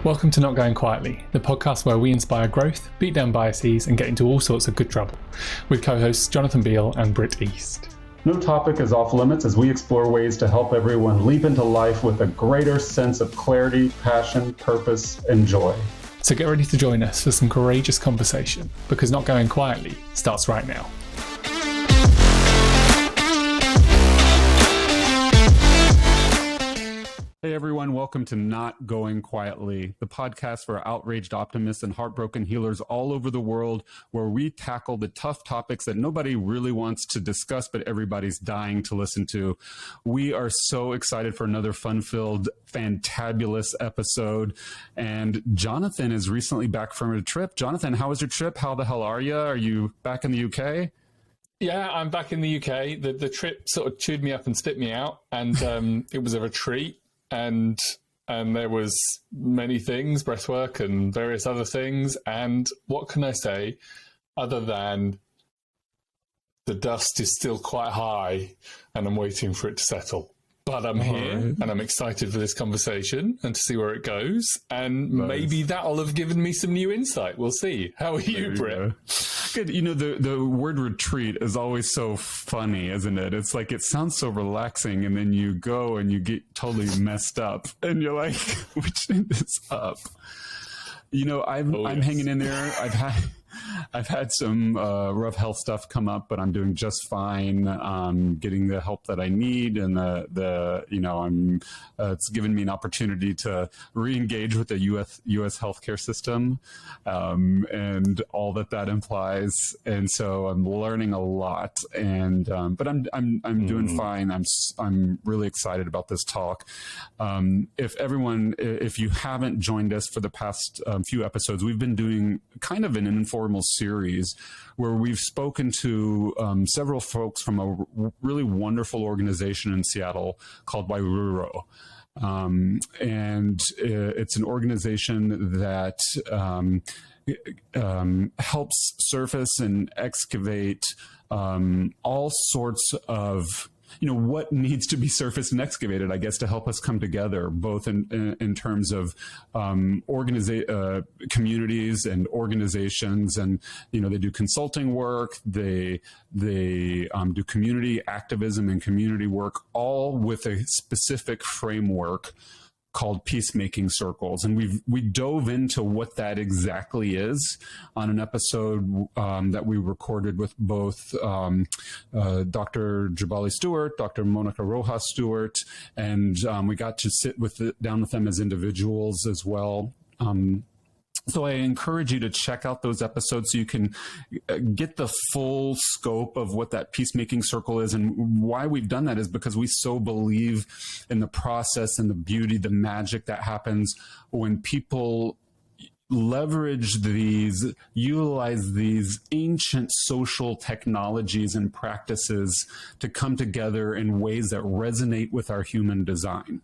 Welcome to Not Going Quietly, the podcast where we inspire growth, beat down biases, and get into all sorts of good trouble, with co-hosts Jonathan Beal and Britt East. No topic is off limits as we explore ways to help everyone leap into life with a greater sense of clarity, passion, purpose, and joy. So get ready to join us for some courageous conversation, because Not Going Quietly starts right now. Hey everyone, welcome to Not Going Quietly, the podcast for outraged optimists and heartbroken healers all over the world, where we tackle the tough topics that nobody really wants to discuss, but everybody's dying to listen to. We are so excited for another fun-filled, fantabulous episode. And Jonathan is recently back from a trip. Jonathan, how was your trip? How the hell are you? Are you back in the UK? Yeah, I'm back in the UK. The trip sort of chewed me up and spit me out, and it was a retreat. And there was many things, breathwork and various other things. And what can I say other than the dust is still quite high and I'm waiting for it to settle. But I'm here and I'm excited for this conversation and to see where it goes. And maybe that'll have given me some new insight. We'll see. How are you, Britt? Good. You know, the word retreat is always so funny, isn't it? It's like, it sounds so relaxing, and then you go and you get totally messed up and you're like, which end is up? You know, I'm hanging in there. I've had some rough health stuff come up, but I'm doing just fine. Getting the help that I need, and it's given me an opportunity to re-engage with the U.S. healthcare system, and all that implies. And so I'm learning a lot, and but I'm doing fine. I'm really excited about this talk. If you haven't joined us for the past few episodes, we've been doing kind of an informal series where we've spoken to several folks from a really wonderful organization in Seattle called Wairuro. And it's an organization that helps surface and excavate all sorts of what needs to be surfaced and excavated, I guess, to help us come together, both in terms of communities and organizations. And, they do consulting work, they do community activism and community work, all with a specific framework called Peacemaking Circles. And we dove into what that exactly is on an episode that we recorded with both Dr. Jabali Stewart, Dr. Monica Rojas Stewart, and we got to sit down with them as individuals as well. So I encourage you to check out those episodes so you can get the full scope of what that peacemaking circle is. And why we've done that is because we so believe in the process and the beauty, the magic that happens when people utilize these ancient social technologies and practices to come together in ways that resonate with our human design,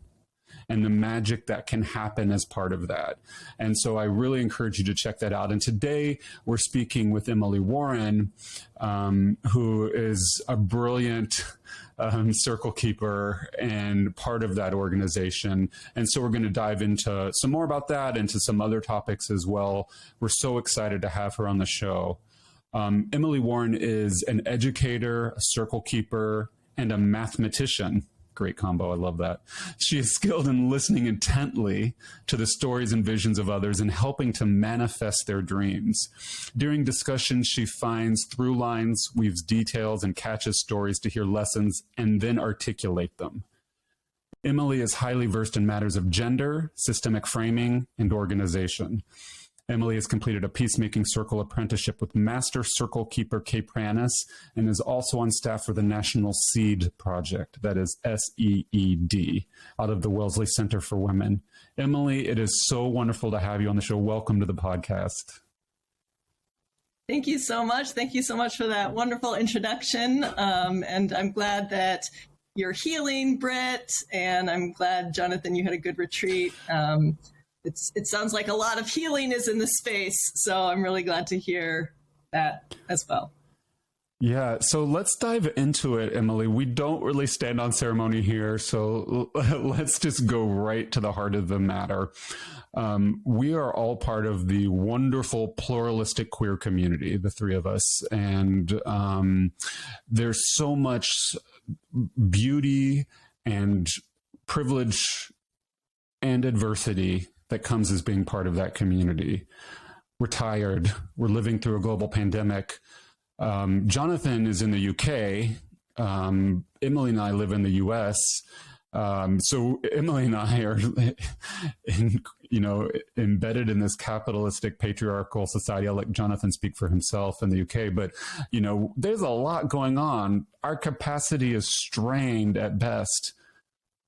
and the magic that can happen as part of that. And so I really encourage you to check that out. And today we're speaking with Emily Warren, who is a brilliant circle keeper and part of that organization. And so we're going to dive into some more about that, into some other topics as well. We're so excited to have her on the show. Emily Warren is an educator, a circle keeper, and a mathematician. Great combo. I love that. She is skilled in listening intently to the stories and visions of others and helping to manifest their dreams. During discussions, she finds through lines, weaves details, and catches stories to hear lessons and then articulate them. Emily is highly versed in matters of gender, systemic framing, and organization. Emily has completed a Peacemaking Circle apprenticeship with Master Circle Keeper Kay Pranis, and is also on staff for the National SEED Project, that is SEED, out of the Wellesley Center for Women. Emily, it is so wonderful to have you on the show. Welcome to the podcast. Thank you so much. Thank you so much for that wonderful introduction. And I'm glad that you're healing, Britt, and I'm glad, Jonathan, you had a good retreat. It sounds like a lot of healing is in the space, so I'm really glad to hear that as well. Yeah, so let's dive into it, Emily. We don't really stand on ceremony here, so let's just go right to the heart of the matter. We are all part of the wonderful pluralistic queer community, the three of us, and there's so much beauty and privilege and adversity that comes as being part of that community. We're tired. We're living through a global pandemic. Jonathan is in the UK. Emily and I live in the US. So Emily and I are, embedded in this capitalistic patriarchal society. I'll let Jonathan speak for himself in the UK, but, there's a lot going on. Our capacity is strained at best.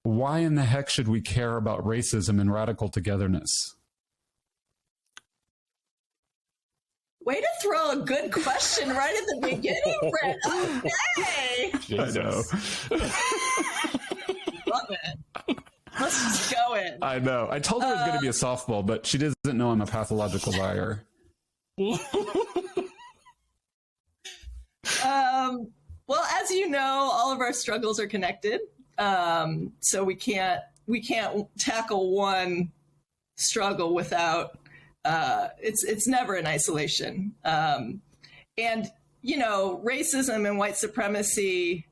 Why in the heck should we care about racism and radical togetherness? Way to throw a good question right at the beginning, Britt. Okay. Jesus. I know. Love it. Let's just go in. I know. I told her it was going to be a softball, but she doesn't know I'm a pathological liar. Well, as you know, all of our struggles are connected. So we can't tackle one struggle without it's never in isolation. And racism and white supremacy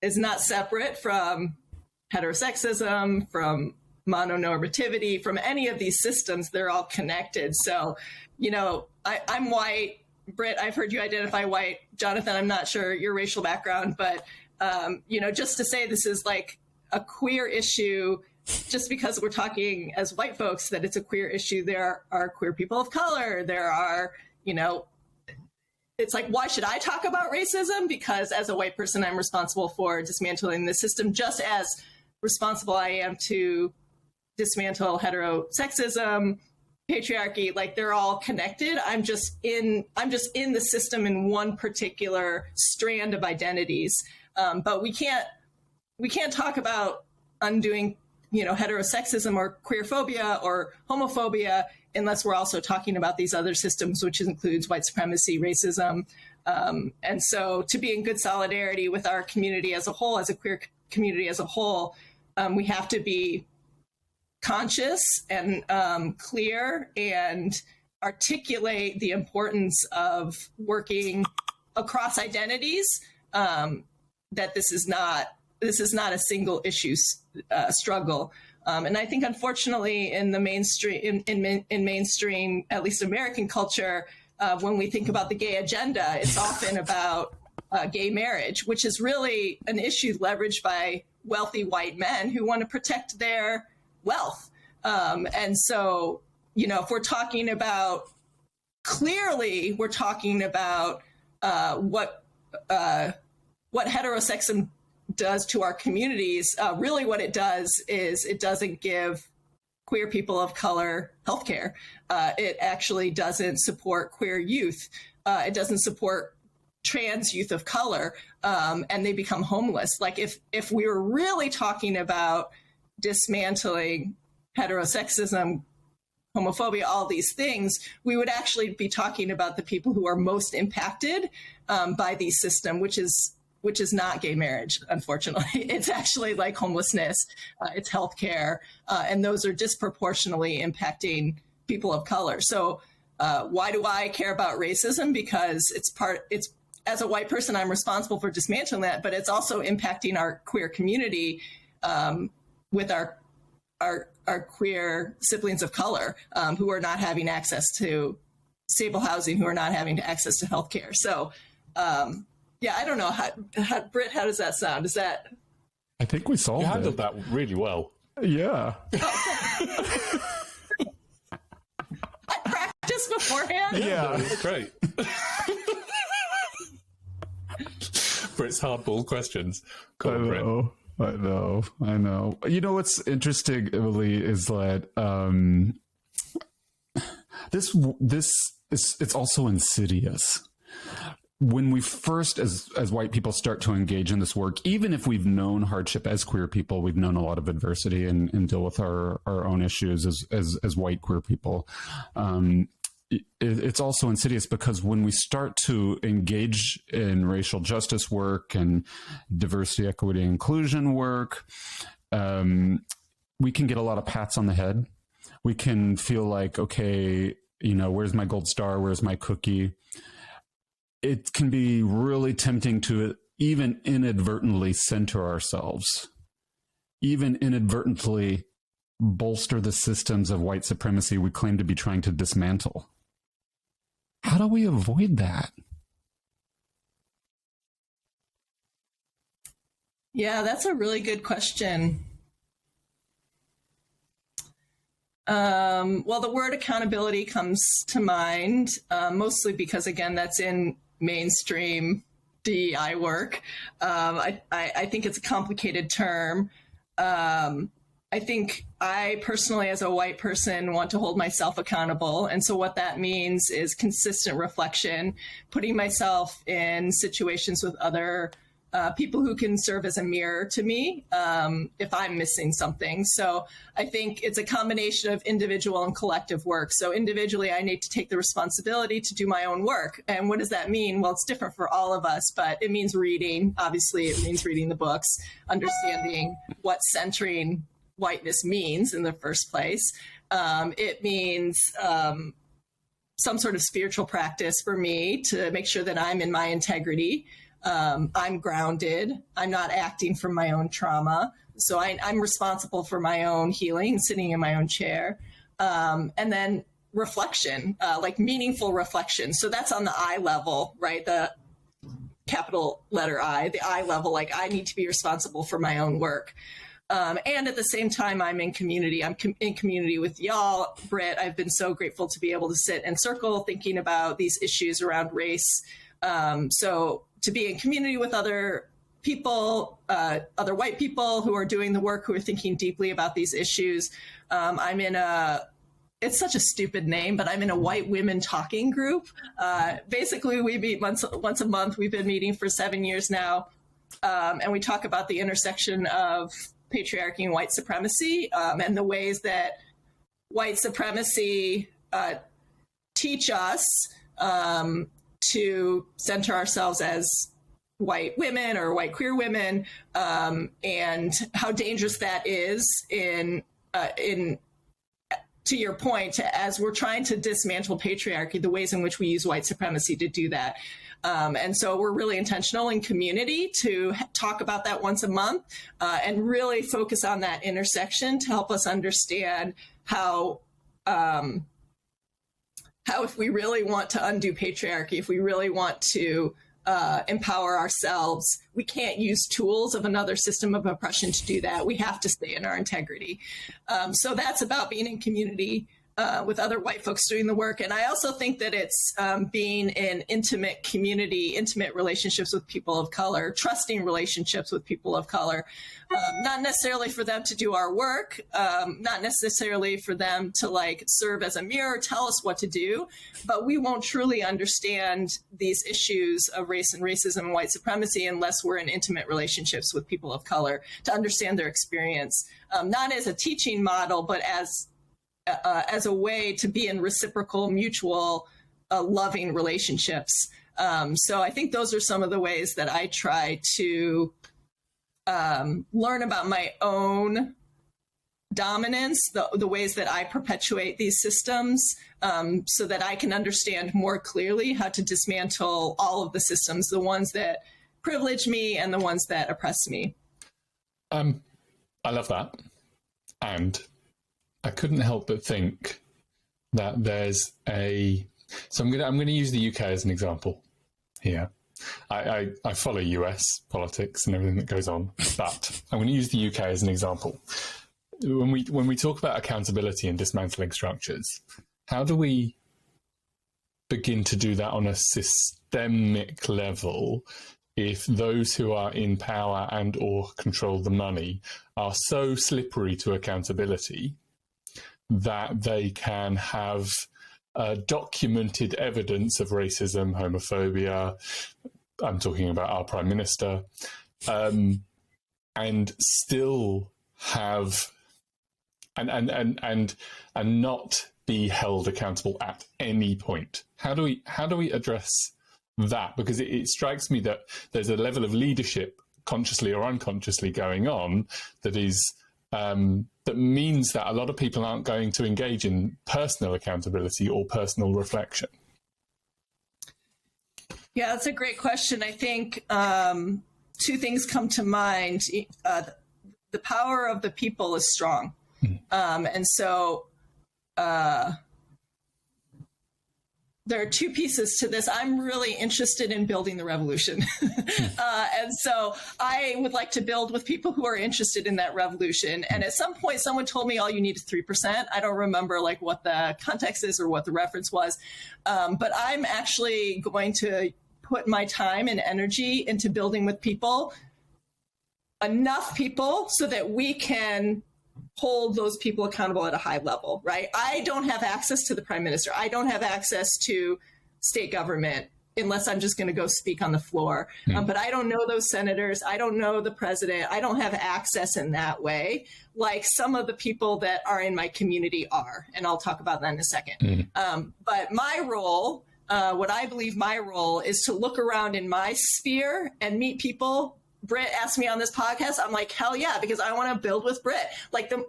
is not separate from heterosexism, from mononormativity, from any of these systems. They're all connected. So, I'm white. Britt, I've heard you identify white. Jonathan, I'm not sure your racial background, but, just to say this is like a queer issue, just because we're talking as white folks that it's a queer issue, there are queer people of color. There are, it's like, why should I talk about racism? Because as a white person, I'm responsible for dismantling the system, just as responsible I am to dismantle heterosexism, patriarchy. Like, they're all connected. I'm just in the system in one particular strand of identities. But we can't talk about undoing heterosexism or queerphobia or homophobia unless we're also talking about these other systems, which includes white supremacy, racism. And so to be in good solidarity with our community as a whole, as a queer community as a whole, we have to be conscious and clear and articulate the importance of working across identities, that this is not a single issue struggle. And I think, unfortunately, in the mainstream, in mainstream, at least American culture, when we think about the gay agenda, it's often about gay marriage, which is really an issue leveraged by wealthy white men who want to protect their wealth. And so, if we're talking about, clearly, we're talking about what heterosexism does to our communities. Really what it does is it doesn't give queer people of color healthcare. It actually doesn't support queer youth. It doesn't support trans youth of color, and they become homeless. Like, if we were really talking about dismantling heterosexism, homophobia, all these things, we would actually be talking about the people who are most impacted by the system, which is not gay marriage, unfortunately. It's actually like homelessness, it's healthcare, and those are disproportionately impacting people of color. So why do I care about racism? Because it's as a white person, I'm responsible for dismantling that, but it's also impacting our queer community with our queer siblings of color who are not having access to stable housing, who are not having access to healthcare. So, yeah, I don't know. Britt, how does that sound? Is that? I think we solved it. You handled that really well. Yeah. I practiced beforehand. Yeah. That's great. Britt's hardball questions. Go on, Britt. I know. You know what's interesting, Emily, is that it's also insidious. When we first, as white people, start to engage in this work, even if we've known hardship as queer people, we've known a lot of adversity and deal with our own issues as white queer people. it's also insidious because when we start to engage in racial justice work and diversity, equity, inclusion work, we can get a lot of pats on the head. We can feel like, okay, where's my gold star? Where's my cookie? It can be really tempting to even inadvertently center ourselves, even inadvertently bolster the systems of white supremacy we claim to be trying to dismantle. How do we avoid that? Yeah, that's a really good question. Well, the word accountability comes to mind, mostly because, again, that's in mainstream DEI work. I think it's a complicated term. I think I personally, as a white person, want to hold myself accountable. And so what that means is consistent reflection, putting myself in situations with other people who can serve as a mirror to me if I'm missing something. So I think it's a combination of individual and collective work. So individually, I need to take the responsibility to do my own work. And what does that mean? Well, it's different for all of us, but it means reading. Obviously, it means reading the books, understanding what centering whiteness means in the first place. It means some sort of spiritual practice for me to make sure that I'm in my integrity. I'm grounded. I'm not acting from my own trauma. So I'm responsible for my own healing, sitting in my own chair. And then reflection, like meaningful reflection. So that's on the I level, right? The capital letter I, the I level, like I need to be responsible for my own work. And at the same time, I'm in community. I'm in community with y'all. Britt, I've been so grateful to be able to sit and circle thinking about these issues around race. So to be in community with other people, other white people who are doing the work, who are thinking deeply about these issues. I'm in it's such a stupid name, but I'm in a white women talking group. Basically, we meet once a month. We've been meeting for 7 years now. And we talk about the intersection of patriarchy and white supremacy, and the ways that white supremacy teach us to center ourselves as white women or white queer women, and how dangerous that is in to your point, as we're trying to dismantle patriarchy, the ways in which we use white supremacy to do that. And so we're really intentional in community to talk about that once a month and really focus on that intersection to help us understand how if we really want to undo patriarchy, if we really want to empower ourselves, we can't use tools of another system of oppression to do that. We have to stay in our integrity. So that's about being in community with other white folks doing the work. And I also think that it's being in intimate community, intimate relationships with people of color, trusting relationships with people of color, not necessarily for them to do our work, not necessarily for them to like serve as a mirror, tell us what to do, but we won't truly understand these issues of race and racism and white supremacy unless we're in intimate relationships with people of color to understand their experience, not as a teaching model, but as a way to be in reciprocal, mutual, loving relationships. So I think those are some of the ways that I try to learn about my own dominance, the ways that I perpetuate these systems, so that I can understand more clearly how to dismantle all of the systems, the ones that privilege me and the ones that oppress me. I love that. And I couldn't help but think that there's so I'm gonna use the UK as an example here. I follow US politics and everything that goes on, but I'm going to use the UK as an example. When we talk about accountability and dismantling structures, how do we begin to do that on a systemic level if those who are in power and or control the money are so slippery to accountability that they can have documented evidence of racism, homophobia? I'm talking about our Prime Minister, and still have and not be held accountable at any point. How do we address that? Because it strikes me that there's a level of leadership, consciously or unconsciously, going on that is that means that a lot of people aren't going to engage in personal accountability or personal reflection. Yeah, that's a great question. I think two things come to mind. The power of the people is strong. And so there are two pieces to this. I'm really interested in building the revolution. And so I would like to build with people who are interested in that revolution. And at some point, someone told me all you need is 3%. I don't remember like what the context is or what the reference was. But I'm actually going to put my time and energy into building with people, enough people so that we can hold those people accountable at a high level, right? I don't have access to the prime minister. I don't have access to state government unless I'm just going to go speak on the floor. But I don't know those senators. I don't know the president. I don't have access in that way, like some of the people that are in my community are. And I'll talk about that in a second. But my role, what I believe my role is to look around in my sphere and meet people. Britt asked me on this podcast. I'm like, hell yeah, because I want to build with Britt.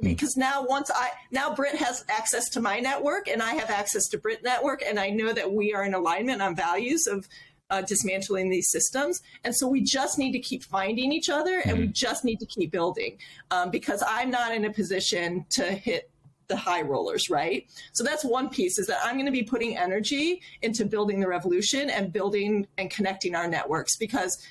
Because now Britt has access to my network and I have access to Britt network. And I know that we are in alignment on values of dismantling these systems. And so we just need to keep finding each other and we just need to keep building because I'm not in a position to hit the high rollers, right? So that's one piece, is that I'm going to be putting energy into building the revolution and building and connecting our networks, because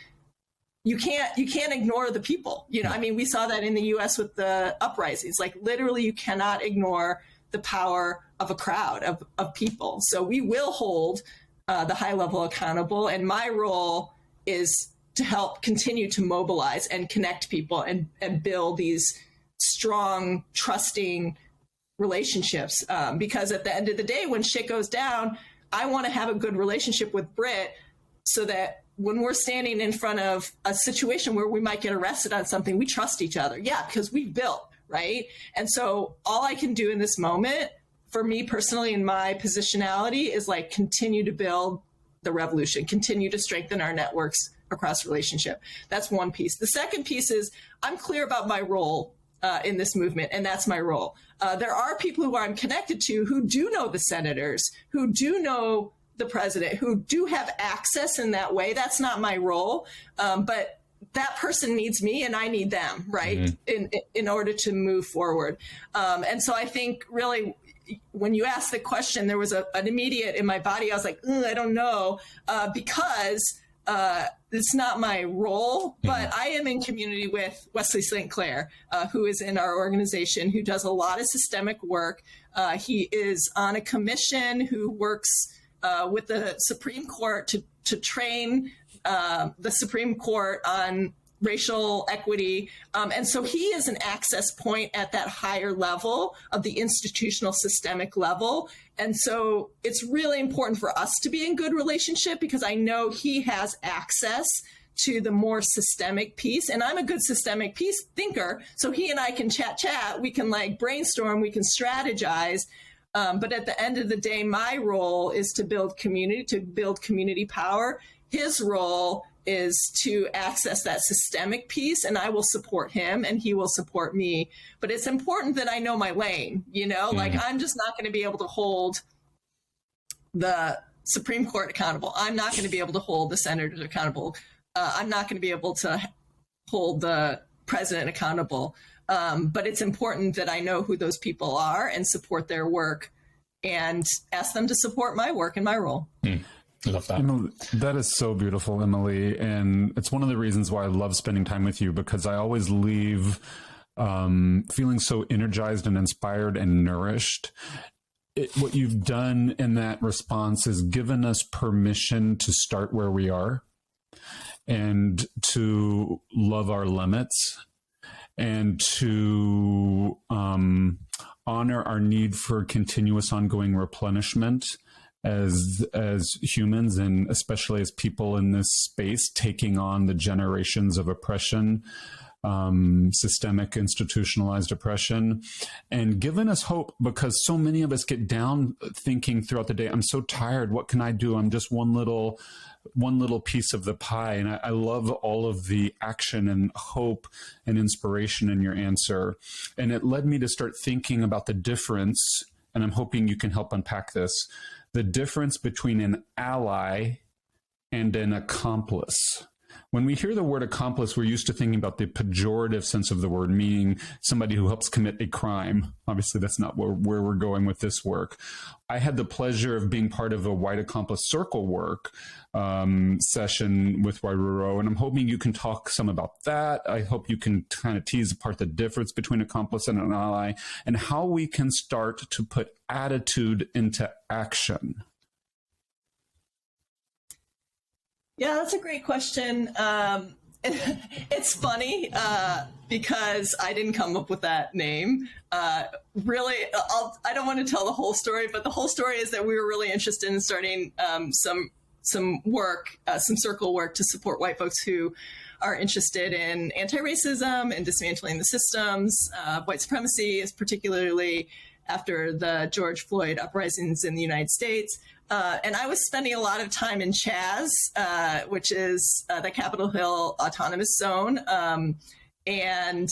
you can't ignore the people. I mean, we saw that in the US with the uprisings. Like literally you cannot ignore the power of a crowd of people. So we will hold the high level accountable. And my role is to help continue to mobilize and connect people and build these strong, trusting relationships. Because at the end of the day, when shit goes down, I want to have a good relationship with Britt so that when we're standing in front of a situation where we might get arrested on something, we trust each other. Yeah, because we've built, right? And so all I can do in this moment, for me personally, in my positionality, is like continue to build the revolution, continue to strengthen our networks across relationship. That's one piece. The second piece is I'm clear about my role in this movement, and that's my role. There are people who I'm connected to who do know the senators, who do know the president, who do have access in that way. That's not my role, but that person needs me and I need them, right? In order to move forward. And so I think really when you asked the question, there was an immediate in my body, I was like, I don't know, because it's not my role, but I am in community with Wesley St. Clair, who is in our organization, who does a lot of systemic work. He is on a commission who works with the Supreme Court to train the Supreme Court on racial equity. And so he is an access point at that higher level of the institutional systemic level. And so it's really important for us to be in good relationship, because I know he has access to the more systemic piece. And I'm a good systemic piece thinker. So he and I can chat. We can like brainstorm, we can strategize. But at the end of the day, my role is to build community power. His role is to access that systemic piece, and I will support him and he will support me. But it's important that I know my lane, like I'm just not going to be able to hold the Supreme Court accountable. I'm not going to be able to hold the senators accountable. I'm not going to be able to hold the president accountable. But it's important that I know who those people are and support their work and ask them to support my work and my role. I love that. That is so beautiful, Emily. And it's one of the reasons why I love spending time with you, because I always leave feeling so energized and inspired and nourished. What you've done in that response is given us permission to start where we are and to love our limits and to honor our need for continuous ongoing replenishment as humans, and especially as people in this space taking on the generations of oppression systemic institutionalized oppression, and given us hope, because so many of us get down thinking throughout the day, I'm so tired, what can I do? I'm just one little piece of the pie. And I love all of the action and hope and inspiration in your answer. And it led me to start thinking about the difference, and I'm hoping you can help unpack this, the difference between an ally and an accomplice. When we hear the word accomplice, we're used to thinking about the pejorative sense of the word, meaning somebody who helps commit a crime. Obviously, that's not where we're going with this work. I had the pleasure of being part of a White Accomplice Circle work session with Wairuro, and I'm hoping you can talk some about that. I hope you can kind of tease apart the difference between accomplice and an ally, and how we can start to put attitude into action. Yeah, that's a great question. It's funny because I didn't come up with that name. Really, I don't want to tell the whole story, but the whole story is that we were really interested in starting some work, some circle work to support white folks who are interested in anti-racism and dismantling the systems. White supremacy is particularly after the George Floyd uprisings in the United States. And I was spending a lot of time in Chaz, which is the Capitol Hill Autonomous Zone. And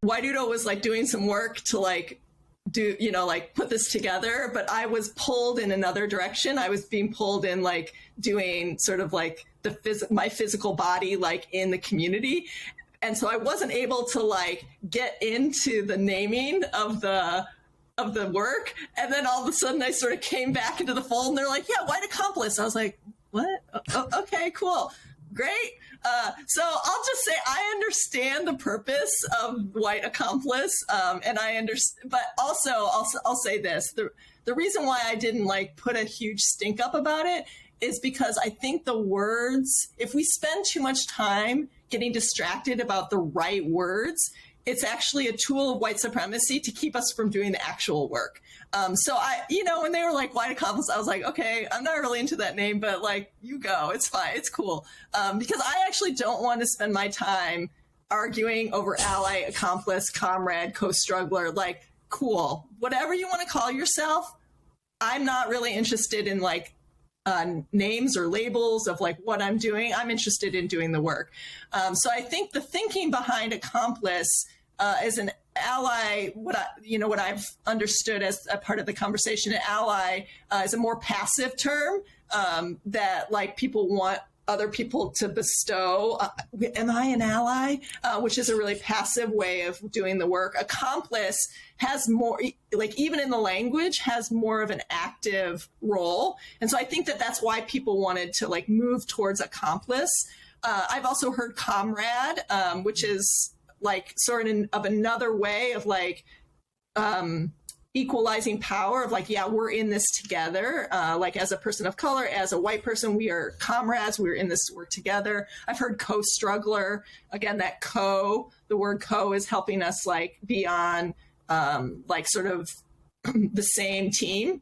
Wairuro was like doing some work to like do, you know, like put this together, but I was pulled in another direction. I was being pulled in like doing sort of like my physical body, like in the community. And so I wasn't able to like get into the naming of the work. And then all of a sudden I sort of came back into the fold and they're like, yeah, white accomplice. I was like, what? Okay, cool. Great. So I'll just say I understand the purpose of white accomplice. And I understand, but also I'll say this, the reason why I didn't like put a huge stink up about it is because I think the words, if we spend too much time getting distracted about the right words, it's actually a tool of white supremacy to keep us from doing the actual work. So I, you know, when they were like white accomplice, I was like, okay, I'm not really into that name, but like, you go, it's fine, it's cool. Because I actually don't want to spend my time arguing over ally, accomplice, comrade, co-struggler, like, cool, whatever you want to call yourself. I'm not really interested in like names or labels of like what I'm doing. I'm interested in doing the work. So I think the thinking behind accomplice as an ally, what I've understood as a part of the conversation, an ally is a more passive term that like people want other people to bestow. Am I an ally? Which is a really passive way of doing the work. Accomplice has more, like even in the language, has more of an active role. And so I think that that's why people wanted to like move towards accomplice. I've also heard comrade, which is like sort of another way of like equalizing power of like, yeah, we're in this together. Like as a person of color, as a white person, we are comrades. We're in this work together. I've heard co-struggler. Again, that the word co is helping us like be on like sort of the same team,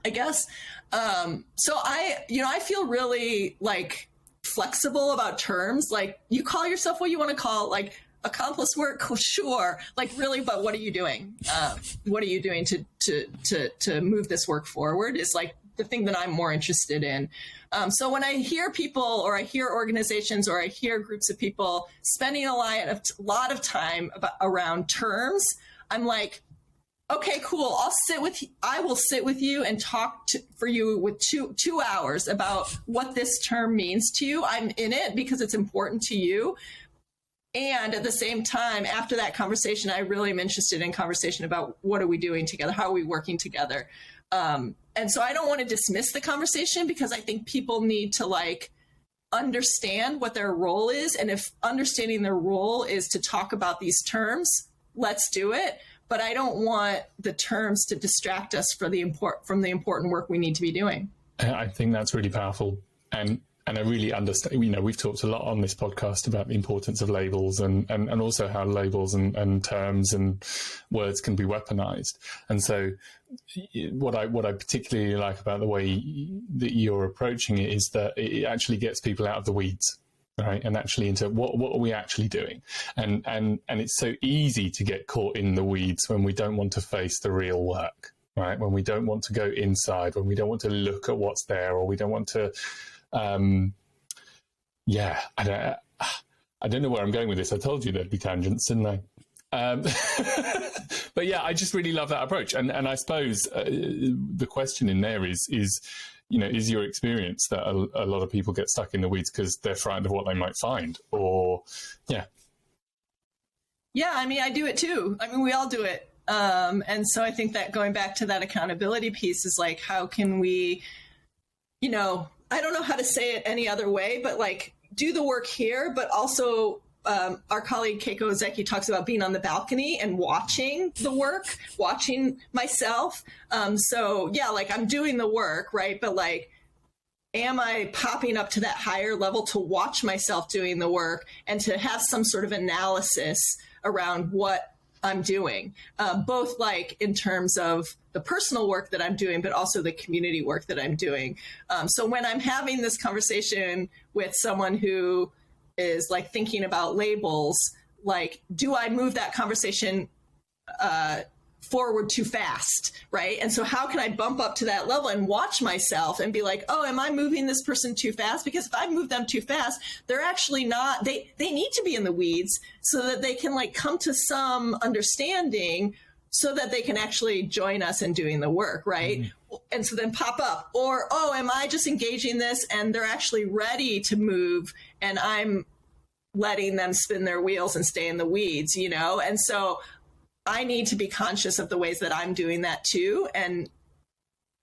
I guess. So I feel really like flexible about terms. Like you call yourself what you want to call, like accomplice work, sure. Like really, but what are you doing? What are you doing to move this work forward is like the thing that I'm more interested in. So when I hear people or I hear organizations or I hear groups of people spending a lot of time around terms, I'm like, okay, cool. I will sit with you and talk for you with two hours about what this term means to you. I'm in it because it's important to you. And at the same time, after that conversation, I really am interested in conversation about what are we doing together? How are we working together? And so I don't want to dismiss the conversation because I think people need to like understand what their role is. And if understanding their role is to talk about these terms, let's do it. But I don't want the terms to distract us from the important work we need to be doing. I think that's really powerful. And I really understand, we've talked a lot on this podcast about the importance of labels and also how labels and terms and words can be weaponized. And so what I particularly like about the way that you're approaching it is that it actually gets people out of the weeds. right? And actually into what are we actually doing? And it's so easy to get caught in the weeds when we don't want to face the real work, right? When we don't want to go inside, when we don't want to look at what's there, or we don't want to, I don't know where I'm going with this. I told you there'd be tangents, didn't I? But yeah, I just really love that approach. And I suppose the question in there is, is your experience that a lot of people get stuck in the weeds because they're frightened of what they might find, or Yeah, I mean, I do it too. I mean, we all do it. And so I think that going back to that accountability piece is like, how can we, I don't know how to say it any other way, but like do the work here, but also our colleague Keiko Ozeki talks about being on the balcony and watching the work, watching myself. So yeah, like I'm doing the work, right? But like, am I popping up to that higher level to watch myself doing the work and to have some sort of analysis around what I'm doing, both like in terms of the personal work that I'm doing, but also the community work that I'm doing. So when I'm having this conversation with someone who is like thinking about labels, like, do I move that conversation forward too fast, right? And so how can I bump up to that level and watch myself and be like, oh, am I moving this person too fast? Because if I move them too fast, they're actually not, they need to be in the weeds so that they can like come to some understanding so that they can actually join us in doing the work, right? Mm-hmm. And so then pop up, or, oh, am I just engaging this and they're actually ready to move and I'm letting them spin their wheels and stay in the weeds, And so I need to be conscious of the ways that I'm doing that too. And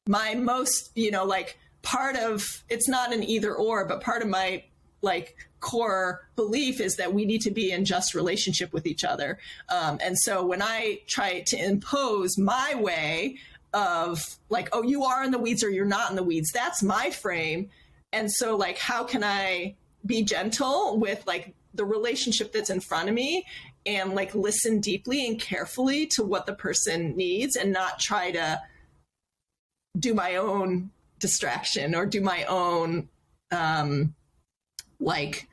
my most, like part of, it's not an either or, but part of my like core belief is that we need to be in just relationship with each other. And so when I try to impose my way of like, oh, you are in the weeds or you're not in the weeds, that's my frame. And so like, how can I be gentle with like the relationship that's in front of me and like listen deeply and carefully to what the person needs and not try to do my own distraction or do my own, like,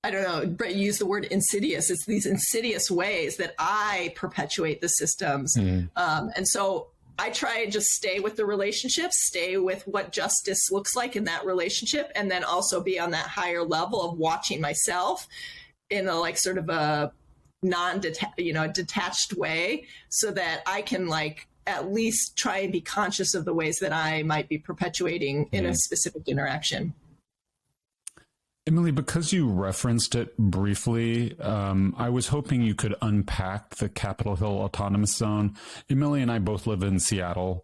I don't know, Britt used the word insidious. It's these insidious ways that I perpetuate the systems. Mm. And so I try and just stay with the relationship, stay with what justice looks like in that relationship, and then also be on that higher level of watching myself in a like sort of a detached way so that I can like at least try and be conscious of the ways that I might be perpetuating in a specific interaction. Emily, because you referenced it briefly, I was hoping you could unpack the Capitol Hill Autonomous Zone. Emily and I both live in Seattle,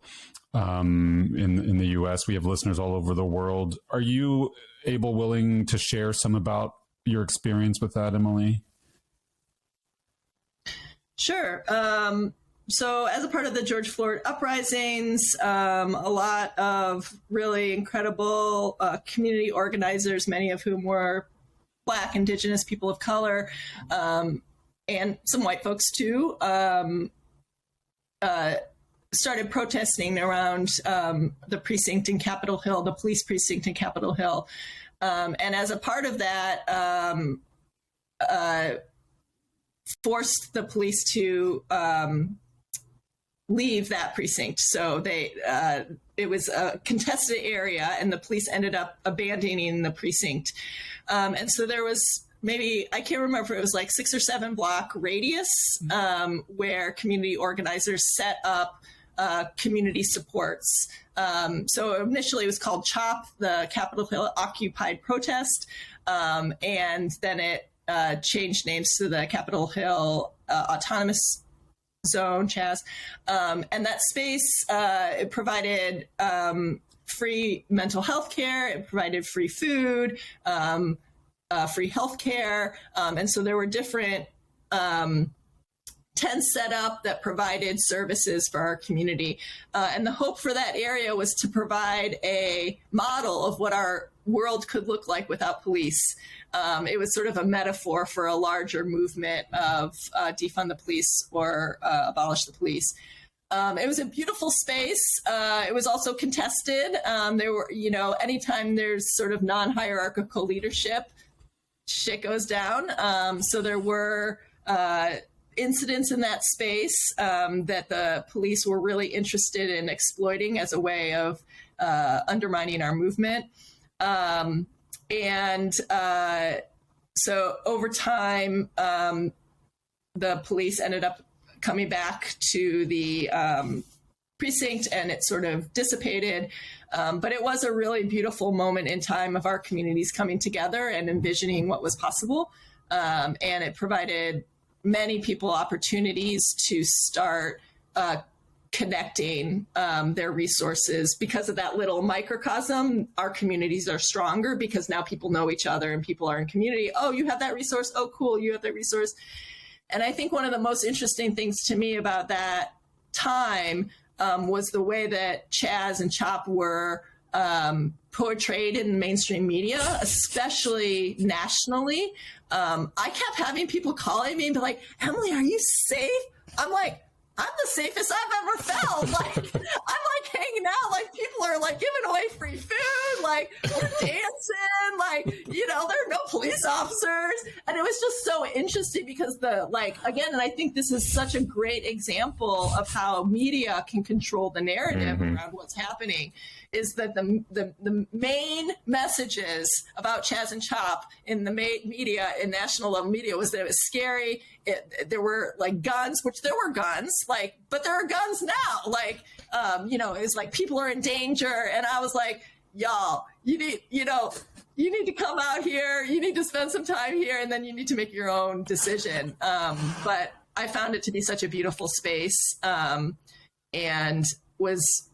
in the U.S. We have listeners all over the world. Are you willing to share some about your experience with that, Emily? Sure. So as a part of the George Floyd uprisings, a lot of really incredible community organizers, many of whom were Black, Indigenous, people of color, and some white folks too, started protesting around the precinct in Capitol Hill, the police precinct in Capitol Hill. And as a part of that, forced the police to leave that precinct. So it was a contested area and the police ended up abandoning the precinct. And so there was maybe, I can't remember if it was like 6 or 7 block radius where community organizers set up community supports. So initially it was called CHOP, the Capitol Hill Occupied Protest. And then it changed names to the Capitol Hill Autonomous Zone, Chaz. And that space, it provided free mental health care, it provided free food, free health care. And so there were different tents set up that provided services for our community. And the hope for that area was to provide a model of what our world could look like without police. It was sort of a metaphor for a larger movement of defund the police or abolish the police. It was a beautiful space. It was also contested. There were, anytime there's sort of non-hierarchical leadership, shit goes down. So there were incidents in that space that the police were really interested in exploiting as a way of undermining our movement. So over time, the police ended up coming back to the precinct, and it sort of dissipated. But it was a really beautiful moment in time of our communities coming together and envisioning what was possible. And it provided many people opportunities to start connecting their resources. Because of that little microcosm, our communities are stronger because now people know each other and people are in community. Oh, you have that resource. Oh, cool. You have that resource. And I think one of the most interesting things to me about that time was the way that Chaz and Chop were portrayed in mainstream media, especially nationally. I kept having people calling me and be like, Emily, are you safe? I'm like, I'm the safest I've ever felt. Like, I'm like hanging out, like people are like giving away free food, like we're dancing, like, you know, there are no police officers. And it was just so interesting because again, and I think this is such a great example of how media can control the narrative around what's happening, is that the main messages about Chaz and Chop in the media, in national level media, was that it was scary. There were like guns, which there were guns, like, but there are guns now. Like, you know, it's like people are in danger. And I was like, y'all, you need to come out here. You need to spend some time here, and then you need to make your own decision. But I found it to be such a beautiful space, and was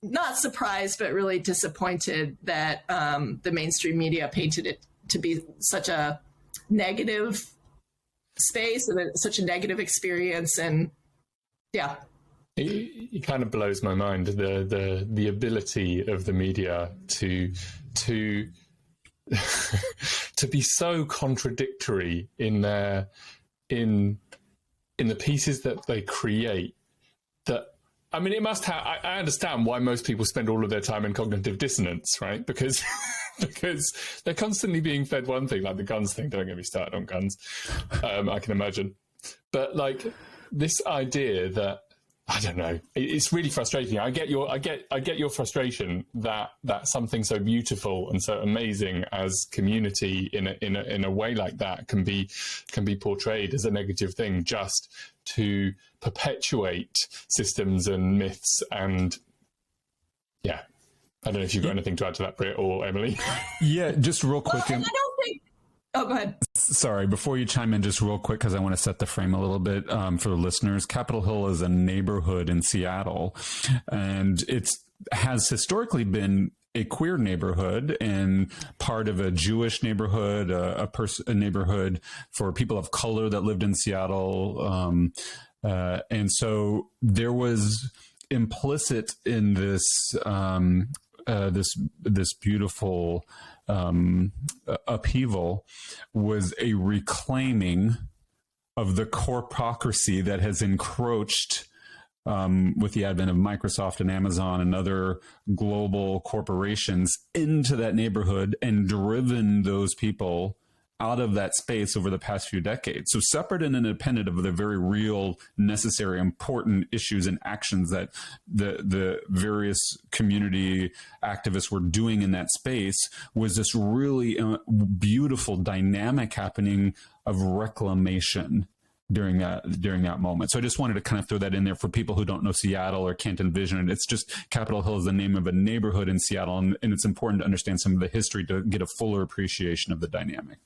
not surprised, but really disappointed that the mainstream media painted it to be such a negative space and such a negative experience. And yeah, it kind of blows my mind, the ability of the media to to be so contradictory in the pieces that they create. That, I mean, it must have. I understand why most people spend all of their time in cognitive dissonance, right? Because they're constantly being fed one thing, like the guns thing. Don't get me started on guns. I can imagine, but like this idea that, I don't know, it's really frustrating. I get your frustration that something so beautiful and so amazing as community in a way like that can be portrayed as a negative thing, just to perpetuate systems and myths. And yeah, I don't know if you've got anything to add to that, Britt or Emily. Yeah, just real quick. Well, I don't think. Oh, go ahead. Sorry, before you chime in, just real quick, because I want to set the frame a little bit for the listeners. Capitol Hill is a neighborhood in Seattle, and it has historically been a queer neighborhood and part of a Jewish neighborhood, a neighborhood for people of color that lived in Seattle. And so there was implicit in this this beautiful upheaval was a reclaiming of the corpocracy that has encroached with the advent of Microsoft and Amazon and other global corporations into that neighborhood and driven those people out of that space over the past few decades. So separate and independent of the very real, necessary, important issues and actions that the various community activists were doing in that space, was this really beautiful dynamic happening of reclamation during that moment. So I just wanted to kind of throw that in there for people who don't know Seattle or can't envision it. It's just Capitol Hill is the name of a neighborhood in Seattle, and it's important to understand some of the history to get a fuller appreciation of the dynamic.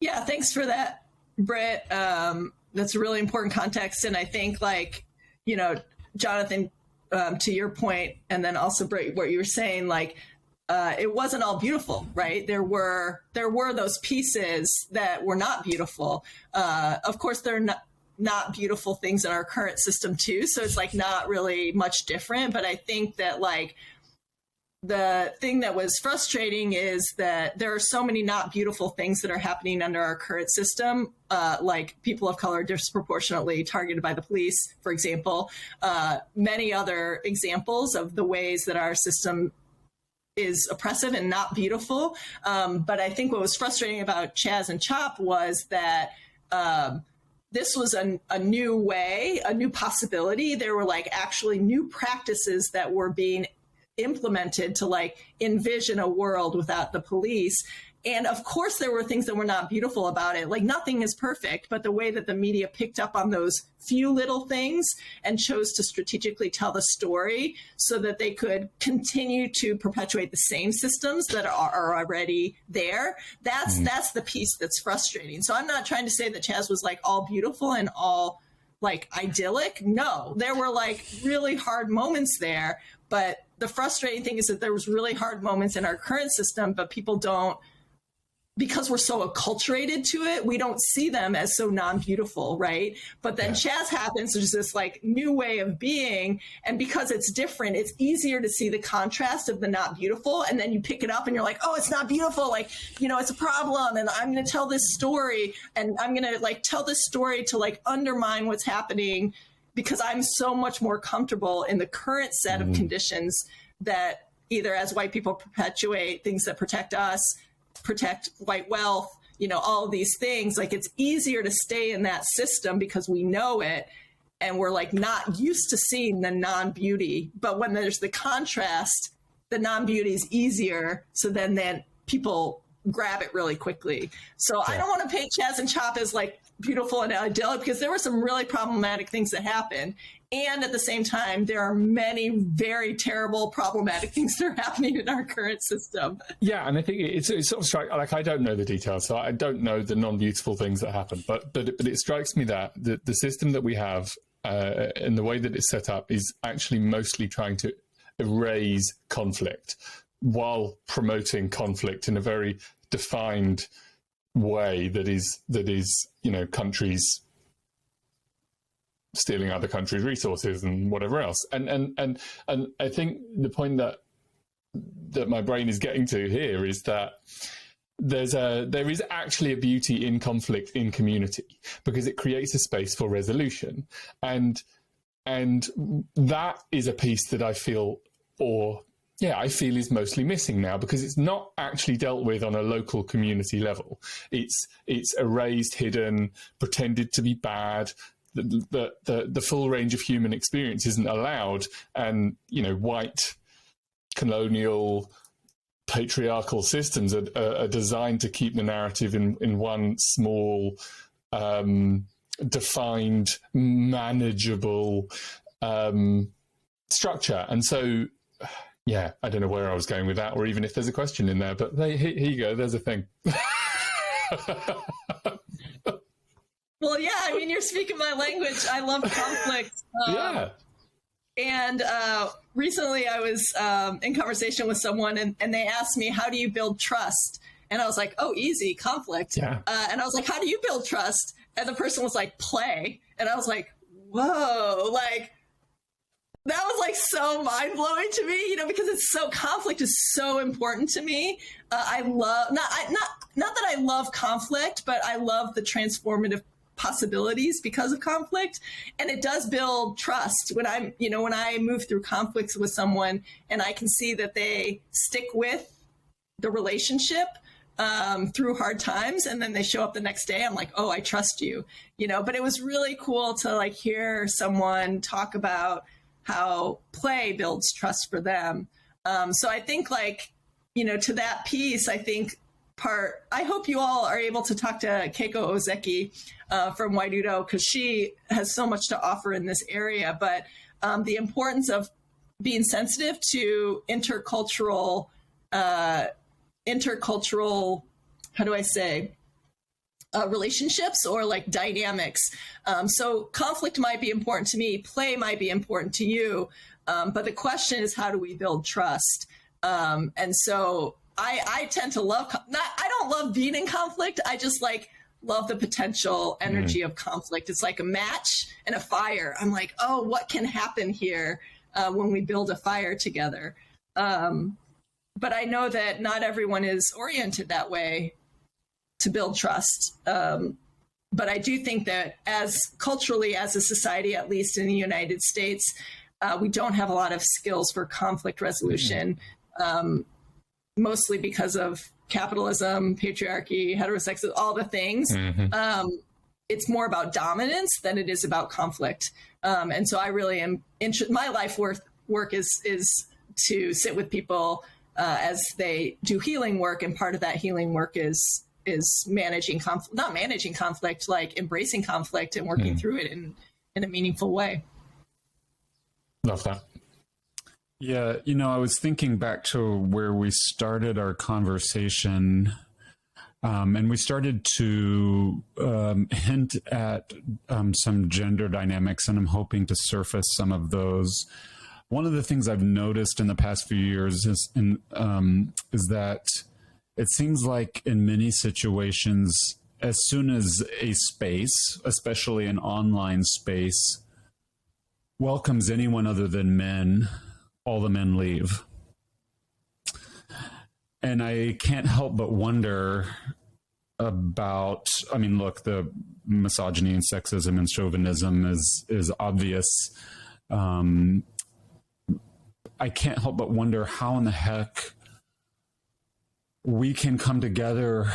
Yeah, thanks for that, Britt. That's a really important context. And I think, like, you know, Jonathan, to your point, and then also Britt, what you were saying, like, it wasn't all beautiful, right? There were those pieces that were not beautiful. Of course, there are not beautiful things in our current system too. So it's like not really much different. But I think that, like, the thing that was frustrating is that there are so many not beautiful things that are happening under our current system, like people of color disproportionately targeted by the police, for example, many other examples of the ways that our system is oppressive and not beautiful. But I think what was frustrating about Chaz and Chop was that this was a new way, a new possibility. There were like actually new practices that were being implemented to like envision a world without the police. And of course, there were things that were not beautiful about it. Like nothing is perfect, but the way that the media picked up on those few little things and chose to strategically tell the story so that they could continue to perpetuate the same systems that are already there. That's the piece that's frustrating. So I'm not trying to say that Chaz was like all beautiful and all like idyllic. No, there were like really hard moments there. But the frustrating thing is that there was really hard moments in our current system, but people don't, because we're so acculturated to it, we don't see them as so non-beautiful, right? But then Chaz happens, there's this like new way of being, and because it's different, it's easier to see the contrast of the not beautiful, and then you pick it up and you're like, oh, it's not beautiful, like, you know, it's a problem, and I'm gonna tell this story, and I'm gonna like tell this story to like undermine what's happening, because I'm so much more comfortable in the current set of conditions that either as white people perpetuate things that protect us, protect white wealth, you know, all of these things. Like it's easier to stay in that system because we know it and we're like not used to seeing the non-beauty. But when there's the contrast, the non-beauty is easier. So then people grab it really quickly. So I don't want to paint Chaz and Chop as like beautiful and idyllic, because there were some really problematic things that happened. And at the same time, there are many very terrible, problematic things that are happening in our current system. Yeah, and I think it's sort of striking. Like I don't know the details, so I don't know the non-beautiful things that happen. But it strikes me that the system that we have and the way that it's set up is actually mostly trying to erase conflict while promoting conflict in a very defined way that is you know, countries stealing other countries' resources and whatever else. And I think the point that my brain is getting to here is that there is actually a beauty in conflict in community, because it creates a space for resolution. And that is a piece that I feel is mostly missing now, because it's not actually dealt with on a local community level. It's erased, hidden, pretended to be bad. The full range of human experience isn't allowed, and you know, white colonial patriarchal systems are designed to keep the narrative in one small defined manageable structure. And so I don't know where I was going with that, or even if there's a question in there, but here you go, there's a thing. Well, yeah, I mean, you're speaking my language. I love conflict. And recently I was in conversation with someone, and they asked me, how do you build trust? And I was like, oh, easy, conflict. And I was like, how do you build trust? And the person was like, play. And I was like, whoa, like, that was like so mind blowing to me, you know, because conflict is so important to me. I love, not that I love conflict, but I love the transformative possibilities because of conflict. And it does build trust when I move through conflicts with someone and I can see that they stick with the relationship through hard times, and then they show up the next day, I'm like, oh, I trust you, you know. But it was really cool to like hear someone talk about how play builds trust for them. So I think, like, you know, to that piece, I think I hope you all are able to talk to Keiko Ozeki from White Udo, because she has so much to offer in this area. But the importance of being sensitive to intercultural, how do I say, relationships or like dynamics. So conflict might be important to me, play might be important to you, but the question is, how do we build trust? And so I tend to I don't love being in conflict. I just like love the potential energy of conflict. It's like a match and a fire. I'm like, oh, what can happen here when we build a fire together? But I know that not everyone is oriented that way to build trust. But I do think that culturally, as a society, at least in the United States, we don't have a lot of skills for conflict resolution. mostly because of capitalism, patriarchy, heterosexism, all the things. It's more about dominance than it is about conflict. And so I really am my life work is to sit with people as they do healing work. And part of that healing work is managing conflict, not managing conflict, like embracing conflict and working through it in a meaningful way. Love that. Yeah, I was thinking back to where we started our conversation, and we started to hint at some gender dynamics, and I'm hoping to surface some of those. One of the things I've noticed in the past few years is that it seems like in many situations, as soon as a space, especially an online space, welcomes anyone other than men, all the men leave. And I can't help but wonder about, look, the misogyny and sexism and chauvinism is obvious. I can't help but wonder how in the heck we can come together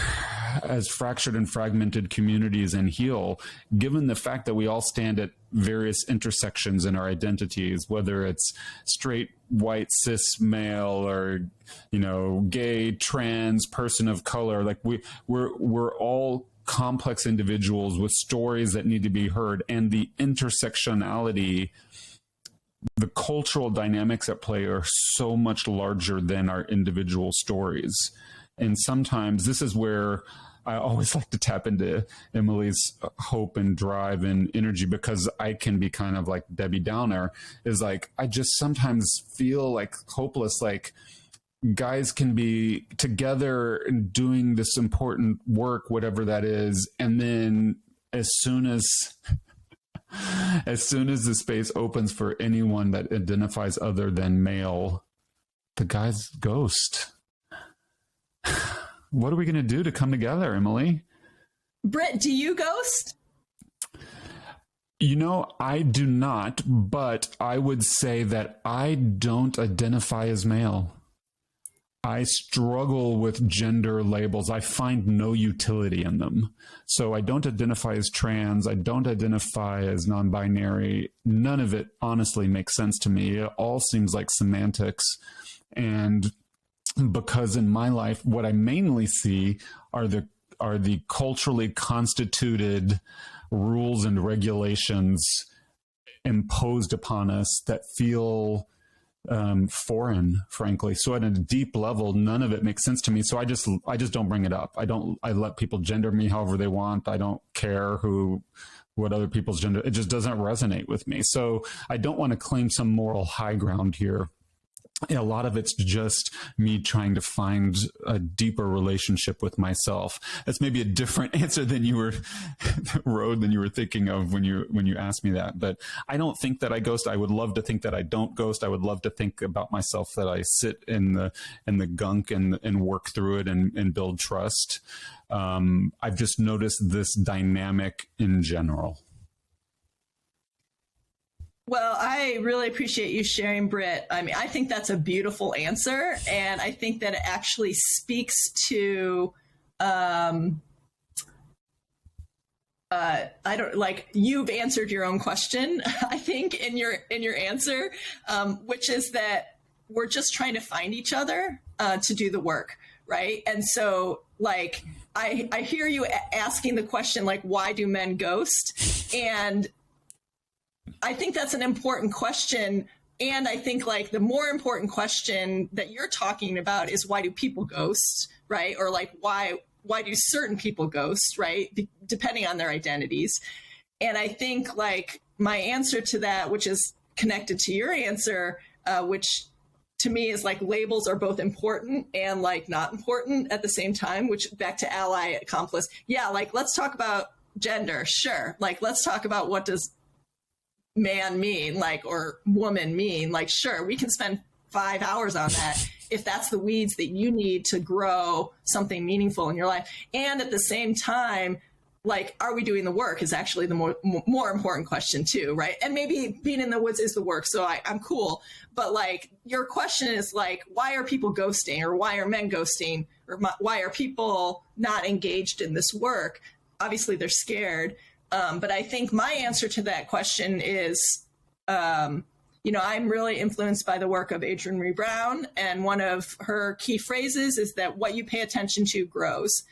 as fractured and fragmented communities and heal, given the fact that we all stand at various intersections in our identities, whether it's straight, white, cis male, or, gay, trans, person of color. Like we're all complex individuals with stories that need to be heard, and the intersectionality, the cultural dynamics at play are so much larger than our individual stories. And sometimes this is where I always like to tap into Emily's hope and drive and energy, because I can be kind of like Debbie Downer, is like, I just sometimes feel like hopeless, like guys can be together and doing this important work, whatever that is. And then as soon as the space opens for anyone that identifies other than male, the guys ghost. What are we going to do to come together, Emily? Britt, do you ghost? I do not, but I would say that I don't identify as male. I struggle with gender labels. I find no utility in them. So I don't identify as trans. I don't identify as non-binary. None of it honestly makes sense to me. It all seems like semantics. And because in my life, what I mainly see are the culturally constituted rules and regulations imposed upon us that feel foreign, frankly. So at a deep level, none of it makes sense to me. So I just don't bring it up. I let people gender me however they want. I don't care what other people's gender, it just doesn't resonate with me. So I don't want to claim some moral high ground here. A lot of it's just me trying to find a deeper relationship with myself. That's maybe a different answer than you were thinking of when you asked me that. But I don't think that I ghost. I would love to think that I don't ghost. I would love to think about myself that I sit in the gunk and work through it and build trust. I've just noticed this dynamic in general. Well, I really appreciate you sharing, Britt. I think that's a beautiful answer, and I think that it actually speaks to, you've answered your own question, I think, in your answer, which is that we're just trying to find each other to do the work, right? And so, I hear you asking the question, why do men ghost? And I think that's an important question. And I think the more important question that you're talking about is, why do people ghost, right? Or why do certain people ghost, right? Depending on their identities. And I think my answer to that, which is connected to your answer, which to me is labels are both important and not important at the same time, which back to ally, accomplice. Yeah. Let's talk about gender. Sure. Let's talk about what does man mean, or woman mean. Sure, we can spend 5 hours on that if that's the weeds that you need to grow something meaningful in your life. And at the same time, like, are we doing the work is actually the more important question too, right? And maybe being in the woods is the work, so I'm cool. But like, your question is like, why are people ghosting, or why are men ghosting, or why are people not engaged in this work? Obviously, they're scared. But I think my answer to that question is, you know, I'm really influenced by the work of Adrienne Maree Brown, and one of her key phrases is that what you pay attention to grows.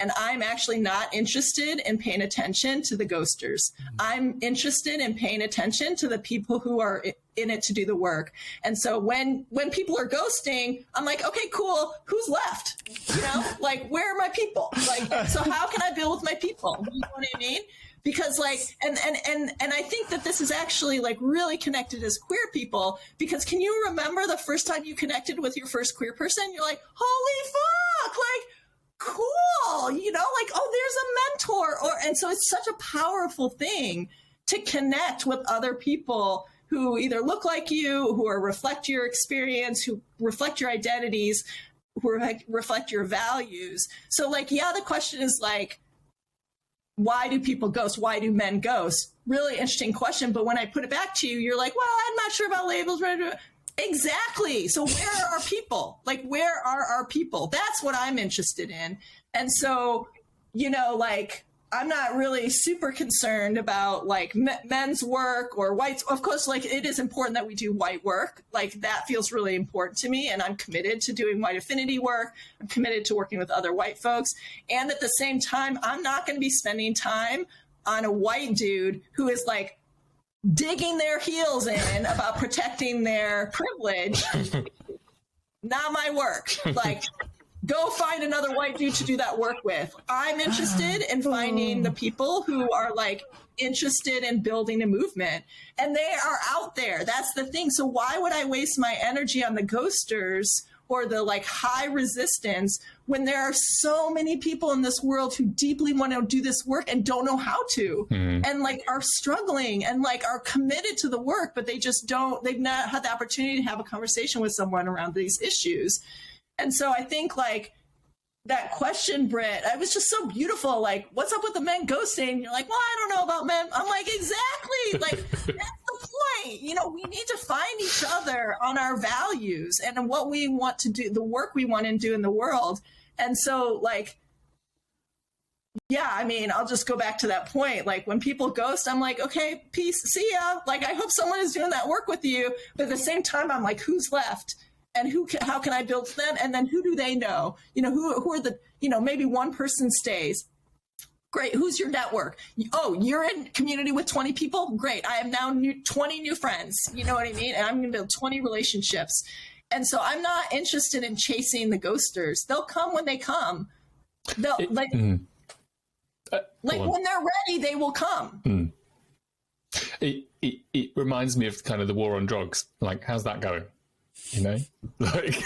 And I'm actually not interested in paying attention to the ghosters. I'm interested in paying attention to the people who are in it to do the work. And so when people are ghosting, I'm like, okay, cool. Who's left? You know, like, where are my people? Like, so how can I build with my people? You know what I mean? Because like, and I think that this is actually like really connected as queer people, because can you remember the first time you connected with your first queer person? You're like, holy fuck, like, cool, you know, like, oh, there's a mentor. And so it's such a powerful thing to connect with other people who either look like you, who reflect your experience, who reflect your identities, who reflect your values. So like, yeah, the question is like, why do people ghost? Why do men ghost? Really interesting question. But when I put it back to you, you're like, well, I'm not sure about labels. Exactly. So where are our people? Like, where are our people? That's what I'm interested in. And so, you know, like, I'm not really super concerned about like men's work or whites. Of course, like, it is important that we do white work. Like, that feels really important to me. And I'm committed to doing white affinity work. I'm committed to working with other white folks. And at the same time, I'm not going to be spending time on a white dude who is like digging their heels in about protecting their privilege. Not my work. Like, go find another white dude to do that work with. I'm interested in finding the people who are like interested in building a movement, and they are out there. That's the thing. So why would I waste my energy on the ghosters or the like high resistance when there are so many people in this world who deeply want to do this work and don't know how to, and like are struggling and like are committed to the work, but they just don't, they've not had the opportunity to have a conversation with someone around these issues. And so I think like that question, Britt, it was just so beautiful. Like, what's up with the men ghosting? You're like, well, I don't know about men. I'm like, exactly. Like, that's the point. You know, we need to find each other on our values and what we want to do, the work we want to do in the world. And so like, yeah, I mean, I'll just go back to that point. Like, when people ghost, I'm like, okay, peace, see ya. Like, I hope someone is doing that work with you. But at the same time, I'm like, who's left? And how can I build them? And then who do they know? You know, who are the, you know, maybe one person stays. Great. Who's your network? Oh, you're in community with 20 people? Great. I have now 20 new friends. You know what I mean? And I'm going to build 20 relationships. And so I'm not interested in chasing the ghosters. They'll come when they come. They'll when they're ready, they will come. It reminds me of kind of the war on drugs. Like, how's that going? You know, like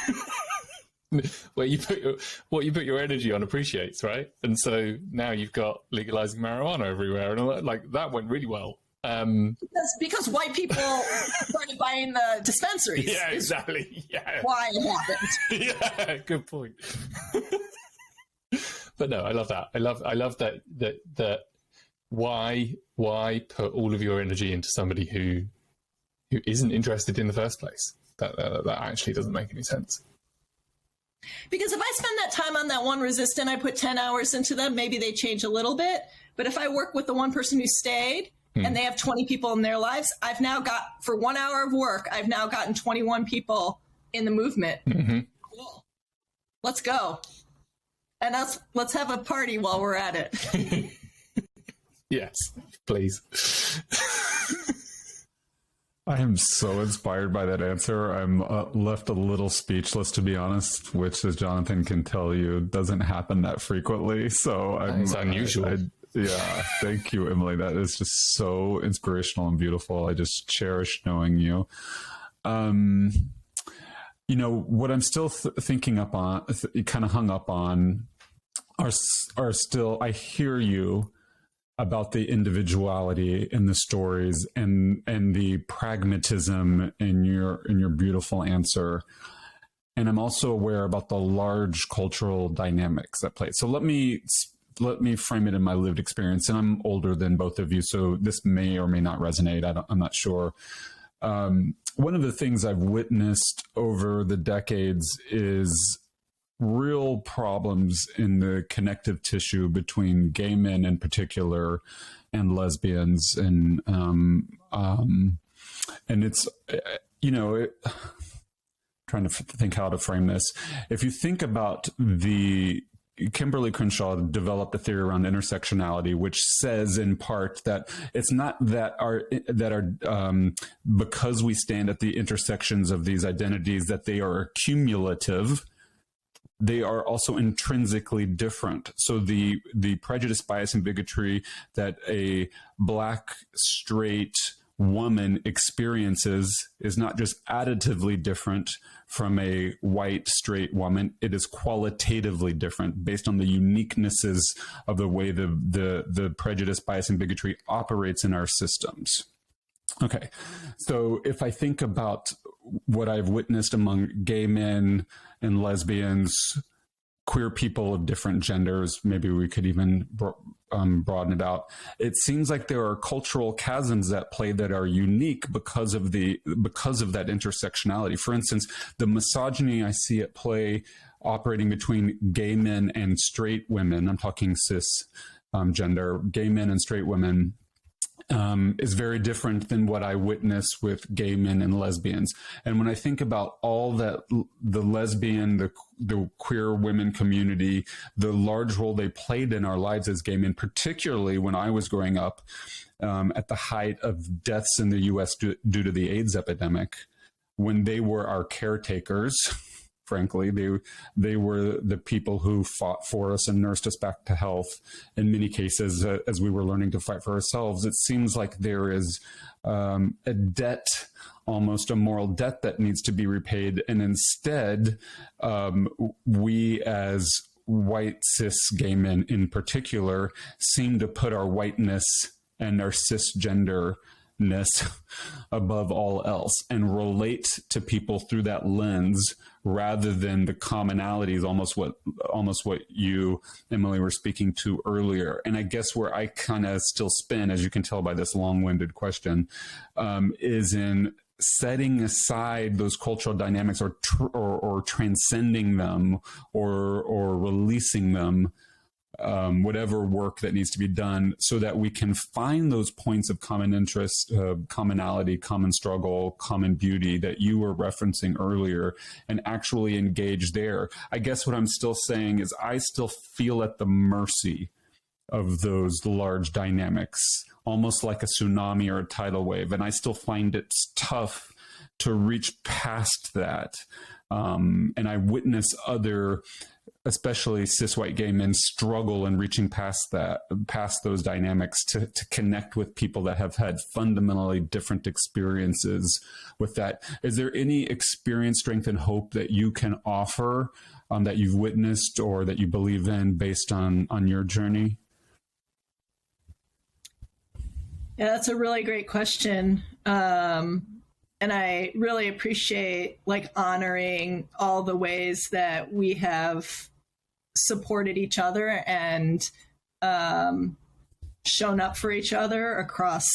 what you put your energy on appreciates, right? And so now you've got legalizing marijuana everywhere, and all that. Like, that went really well. Because white people started buying the dispensaries. Yeah, exactly. Yeah, why it happened. Yeah, good point. But no, I love that. I love that. Why put all of your energy into somebody who isn't interested in the first place? That actually doesn't make any sense. Because if I spend that time on that one resistant, I put 10 hours into them, maybe they change a little bit. But if I work with the one person who stayed and they have 20 people in their lives, I've now got, for 1 hour of work, I've now gotten 21 people in the movement. Cool. Let's go. And let's have a party while we're at it. Yes, please. I am so inspired by that answer. I'm left a little speechless, to be honest, which, as Jonathan can tell you, doesn't happen that frequently. So it's unusual. Yeah, thank you, Emily. That is just so inspirational and beautiful. I just cherish knowing you. You know, what I'm still thinking up on, kind of hung up on, are still, I hear you about the individuality in the stories and the pragmatism in your beautiful answer. And I'm also aware about the large cultural dynamics at play. So let me let me frame it in my lived experience. And I'm older than both of you, so this may or may not resonate. I'm not sure. One of the things I've witnessed over the decades is real problems in the connective tissue between gay men in particular and lesbians. And it's, trying to think how to frame this. If you think about Kimberly Crenshaw developed a theory around intersectionality, which says in part that it's not that because we stand at the intersections of these identities that they are cumulative. They are also intrinsically different. So the prejudice, bias, and bigotry that a Black, straight woman experiences is not just additively different from a white, straight woman. It is qualitatively different based on the uniquenesses of the way the prejudice, bias, and bigotry operates in our systems. Okay, so if I think about what I've witnessed among gay men and lesbians, queer people of different genders, maybe we could even broaden it out. It seems like there are cultural chasms at play that are unique because of that intersectionality. For instance, the misogyny I see at play operating between gay men and straight women, I'm talking cis gender, gay men and straight women, is very different than what I witness with gay men and lesbians. And when I think about all that the lesbian, the queer women community, the large role they played in our lives as gay men, particularly when I was growing up at the height of deaths in the U.S. due to the AIDS epidemic, when they were our caretakers, frankly, they were the people who fought for us and nursed us back to health. In many cases, as we were learning to fight for ourselves, it seems like there is a debt, almost a moral debt that needs to be repaid. And instead, we as white cis gay men in particular seem to put our whiteness and our cisgenderness above all else and relate to people through that lens rather than the commonalities, almost what you, Emily, were speaking to earlier. And I guess where I kind of still spin, as you can tell by this long-winded question, is in setting aside those cultural dynamics or transcending them or releasing them, whatever work that needs to be done, so that we can find those points of common interest, commonality, common struggle, common beauty that you were referencing earlier, and actually engage there. I guess what I'm still saying is I still feel at the mercy of those large dynamics, almost like a tsunami or a tidal wave. And I still find it tough to reach past that. And I witness other, especially cis white gay men, struggle in reaching past those dynamics to connect with people that have had fundamentally different experiences with that. Is there any experience, strength, and hope that you can offer that you've witnessed or that you believe in based on your journey? Yeah, that's a really great question. And I really appreciate honoring all the ways that we have supported each other and shown up for each other across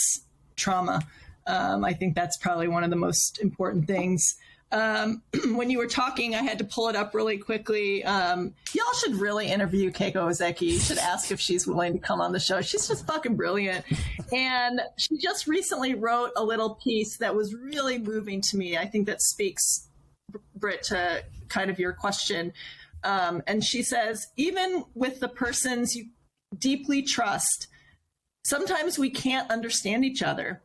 trauma. I think that's probably one of the most important things. When you were talking, I had to pull it up really quickly. Y'all should really interview Keiko Ozeki. You should ask if she's willing to come on the show. She's just fucking brilliant. And she just recently wrote a little piece that was really moving to me. I think that speaks, Britt, to kind of your question. And she says, even with the persons you deeply trust, sometimes we can't understand each other.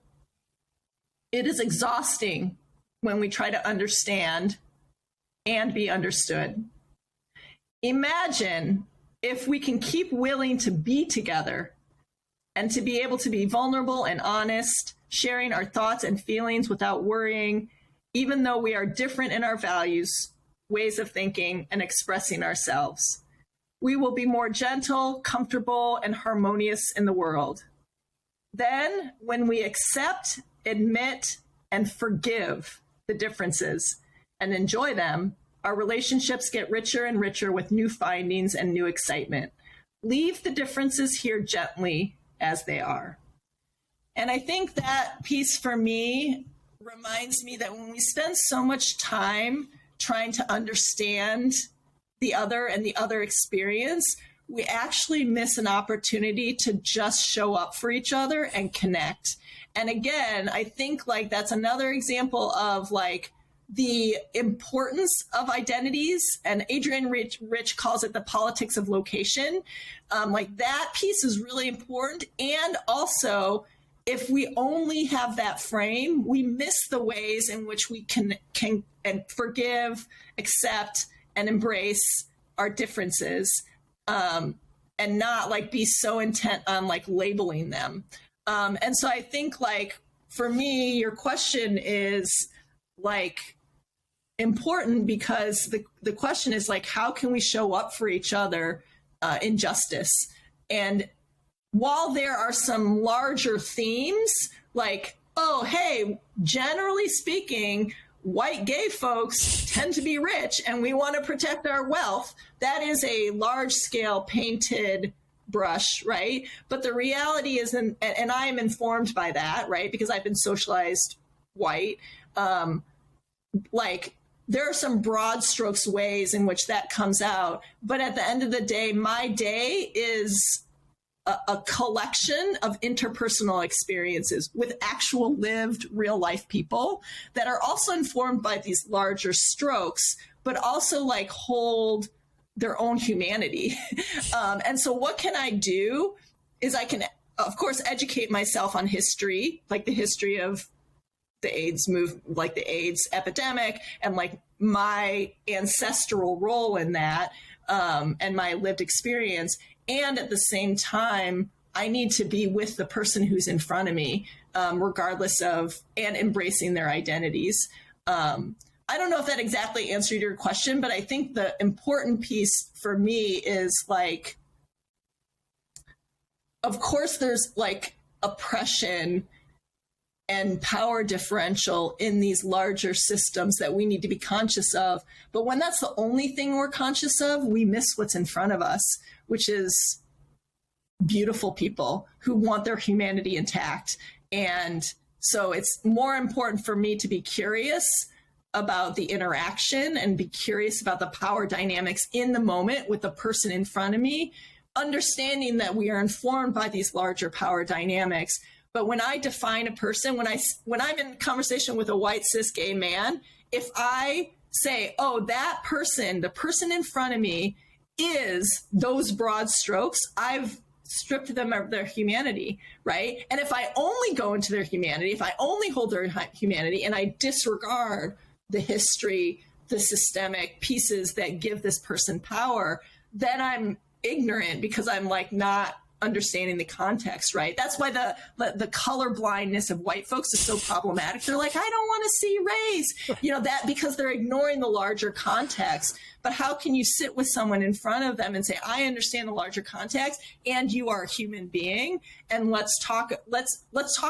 It is exhausting when we try to understand and be understood. Imagine if we can keep willing to be together and to be able to be vulnerable and honest, sharing our thoughts and feelings without worrying, even though we are different in our values, ways of thinking, and expressing ourselves. We will be more gentle, comfortable, and harmonious in the world. Then, when we accept, admit, and forgive the differences and enjoy them, our relationships get richer and richer with new findings and new excitement. leave the differences here gently as they are. And I think that piece for me reminds me that when we spend so much time trying to understand the other and the other experience, we actually miss an opportunity to just show up for each other and connect. And again, I think like that's another example of like the importance of identities, and Adrienne Rich calls it the politics of location. Like that piece is really important. And also, if we only have that frame, we miss the ways in which we can and forgive, accept, and embrace our differences, and not like be so intent on like labeling them. And so I think like for me, your question is like important because the question is like, how can we show up for each other in justice? And while there are some larger themes, like, oh, hey, generally speaking, white gay folks tend to be rich and we want to protect our wealth, that is a large scale painted brush, right? But the reality is, and I am informed by that, right? Because I've been socialized white, like there are some broad strokes ways in which that comes out. But at the end of the day, my day is a collection of interpersonal experiences with actual lived real life people that are also informed by these larger strokes, but also like hold their own humanity. And so what can I do is I can, of course, educate myself on history, like the history of the AIDS like the AIDS epidemic and like my ancestral role in that, and my lived experience. And at the same time, I need to be with the person who's in front of me, regardless of, and embracing their identities. I don't know if that exactly answered your question, but I think the important piece for me is like, of course, there's like oppression and power differential in these larger systems that we need to be conscious of. But when that's the only thing we're conscious of, we miss what's in front of us, which is beautiful people who want their humanity intact. And so it's more important for me to be curious about the interaction and be curious about the power dynamics in the moment with the person in front of me, understanding that we are informed by these larger power dynamics. But when I define a person, when I'm in conversation with a white cis gay man, if I say, oh, that person, the person in front of me is those broad strokes, I've stripped them of their humanity, right? And if I only go into their humanity, if I only hold their humanity and I disregard the history, the systemic pieces that give this person power, then I'm ignorant because I'm like not understanding the context, right? That's why the color blindness of white folks is so problematic. They're like, I don't want to see race, that because they're ignoring the larger context. But how can you sit with someone in front of them and say, I understand the larger context and you are a human being, and let's talk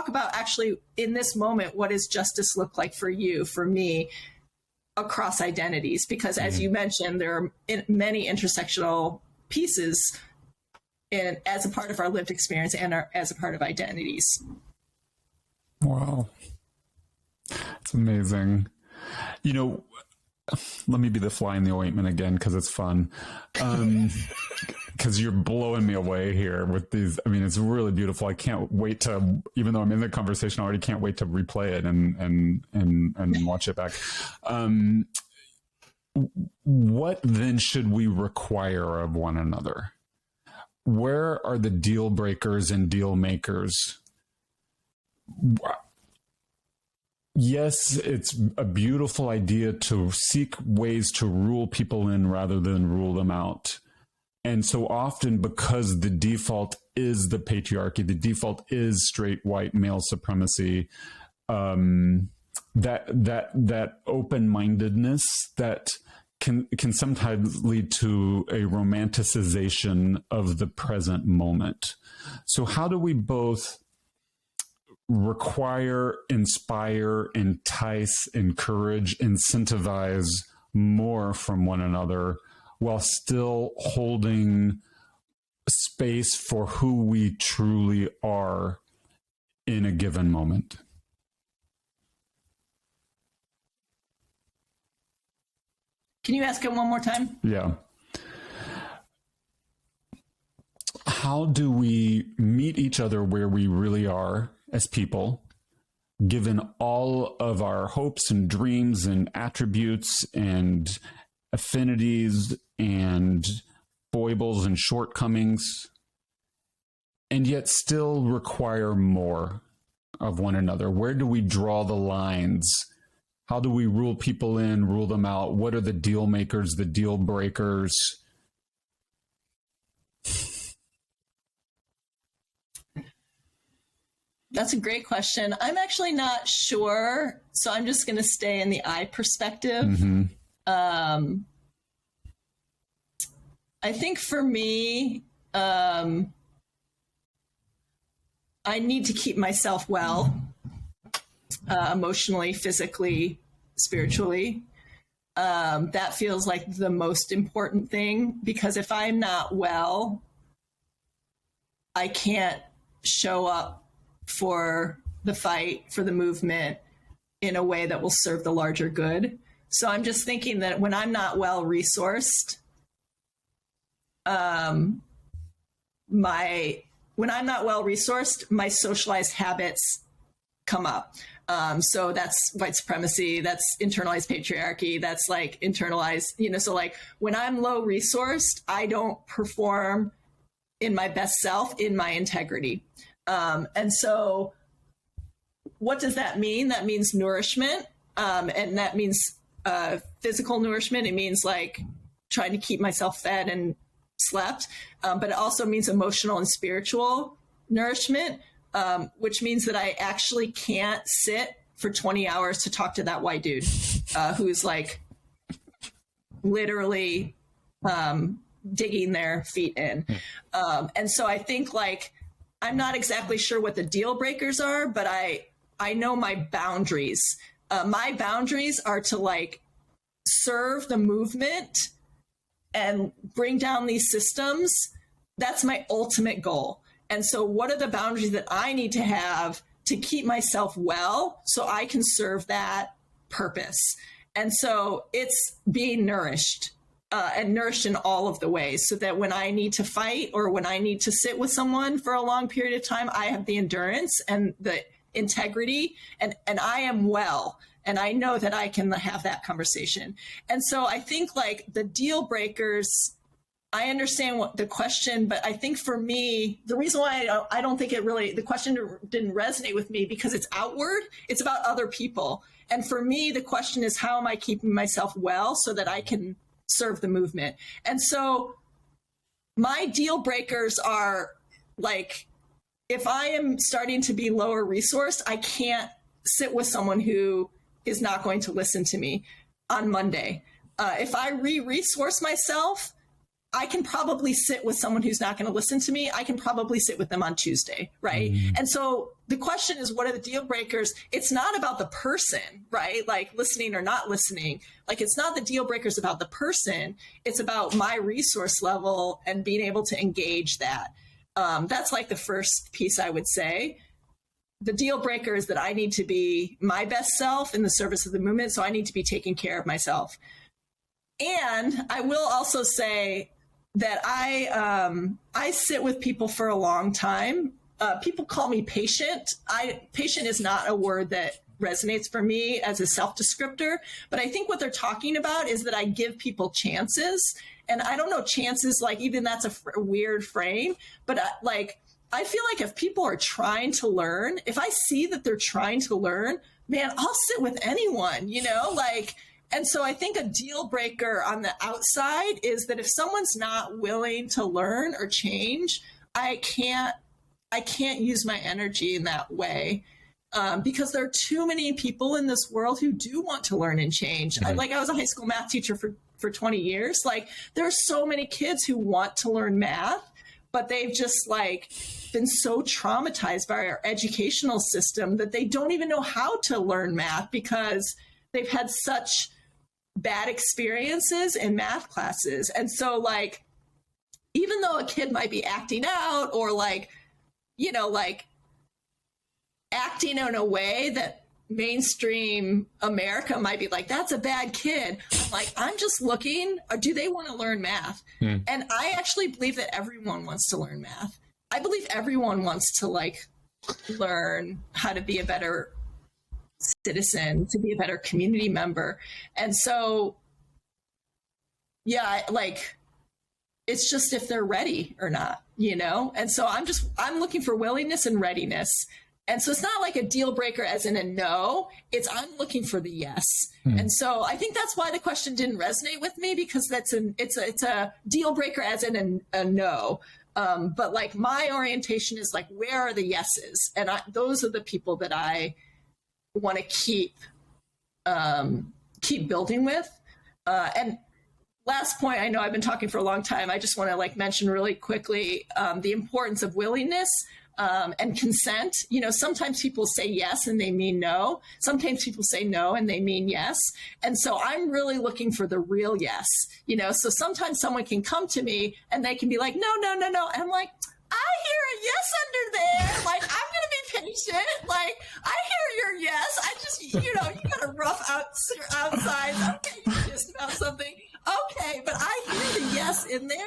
about actually in this moment, what does justice look like for you, for me, across identities? Because as you mentioned, there are many intersectional pieces as a part of our lived experience and as a part of identities. Wow. It's amazing. Let me be the fly in the ointment again, because it's fun. Because you're blowing me away here with these. I mean, it's really beautiful. I can't wait to, even though I'm in the conversation, I already can't wait to replay it and watch it back. What then should we require of one another? Where are the deal breakers and deal makers? Yes, it's a beautiful idea to seek ways to rule people in rather than rule them out. And so often, because the default is the patriarchy, the default is straight white male supremacy, that open-mindedness that can sometimes lead to a romanticization of the present moment. So how do we both require, inspire, entice, encourage, incentivize more from one another while still holding space for who we truly are in a given moment. Can you ask it one more time? Yeah. How do we meet each other where we really are as people, given all of our hopes and dreams and attributes and affinities and foibles and shortcomings, and yet still require more of one another? Where do we draw the lines? How do we rule people in, rule them out? What are the deal makers, the deal breakers? That's a great question. I'm actually not sure, so I'm just going to stay in the I perspective. Mm-hmm. I think for me, I need to keep myself well, emotionally, physically, spiritually. That feels like the most important thing, because if I'm not well, I can't show up for the fight, for the movement in a way that will serve the larger good. So I'm just thinking that when I'm not well resourced, my socialized habits come up. So that's white supremacy, that's internalized patriarchy, that's like internalized, so like when I'm low resourced, I don't perform in my best self, in my integrity. And so what does that mean? That means nourishment. And that means physical nourishment. It means like trying to keep myself fed and slept. But it also means emotional and spiritual nourishment, which means that I actually can't sit for 20 hours to talk to that white dude who's like literally digging their feet in. And so I think like, I'm not exactly sure what the deal breakers are, but I know my boundaries. My boundaries are to like serve the movement and bring down these systems. That's my ultimate goal. And so what are the boundaries that I need to have to keep myself well so I can serve that purpose? And so it's being nourished. And nourished in all of the ways, so that when I need to fight or when I need to sit with someone for a long period of time, I have the endurance and the integrity, and I am well, and I know that I can have that conversation. And so I think like the deal breakers, I understand what the question, but I think for me, the reason why I don't think the question didn't resonate with me, because it's outward, it's about other people. And for me, the question is, how am I keeping myself well so that I can serve the movement? And so my deal breakers are like, if I am starting to be lower resourced, I can't sit with someone who is not going to listen to me on Monday. If I re-resource myself, I can probably sit with someone who's not going to listen to me. I can probably sit with them on Tuesday, right? And so the question is, what are the deal breakers? It's not about the person, right? Like listening or not listening. Like it's not the deal breakers about the person. It's about my resource level and being able to engage that. That's like the first piece I would say. The deal breaker is that I need to be my best self in the service of the movement. So I need to be taking care of myself. And I will also say that I sit with people for a long time. People call me patient. Patient is not a word that resonates for me as a self-descriptor, but I think what they're talking about is that I give people chances. And I don't know, chances, like even that's a weird frame, but like, I feel like if people are trying to learn, if I see that they're trying to learn, man, I'll sit with anyone, like. And so I think a deal breaker on the outside is that if someone's not willing to learn or change, I can't use my energy in that way, because there are too many people in this world who do want to learn and change. I was a high school math teacher for 20 years. Like there are so many kids who want to learn math, but they've just like been so traumatized by our educational system that they don't even know how to learn math because they've had such bad experiences in math classes. And so like, even though a kid might be acting out or like, you know, like acting in a way that mainstream America might be like, that's a bad kid. I'm like, I'm just looking, or do they want to learn math? And I actually believe that everyone wants to learn math. I believe everyone wants to like learn how to be a better citizen, to be a better community member. And so, yeah, like, it's just if they're ready or not, you know? And so I'm looking for willingness and readiness. And so it's not like a deal breaker as in a no, it's I'm looking for the yes. And so I think that's why the question didn't resonate with me, because it's a deal breaker as in a no. But like my orientation is like, where are the yeses? And those are the people that I want to keep building with. And last point, I know I've been talking for a long time. I just want to like mention really quickly the importance of willingness and consent. You know, sometimes people say yes and they mean no. Sometimes people say no and they mean yes. And so I'm really looking for the real yes. You know, so sometimes someone can come to me and they can be like, no. And I'm like, I hear a yes under there. Like, I'm going to be patient. Like, I hear your yes. I just, you know, you got a rough outside. Okay, you're pissed about something. Okay, but I hear the yes in there.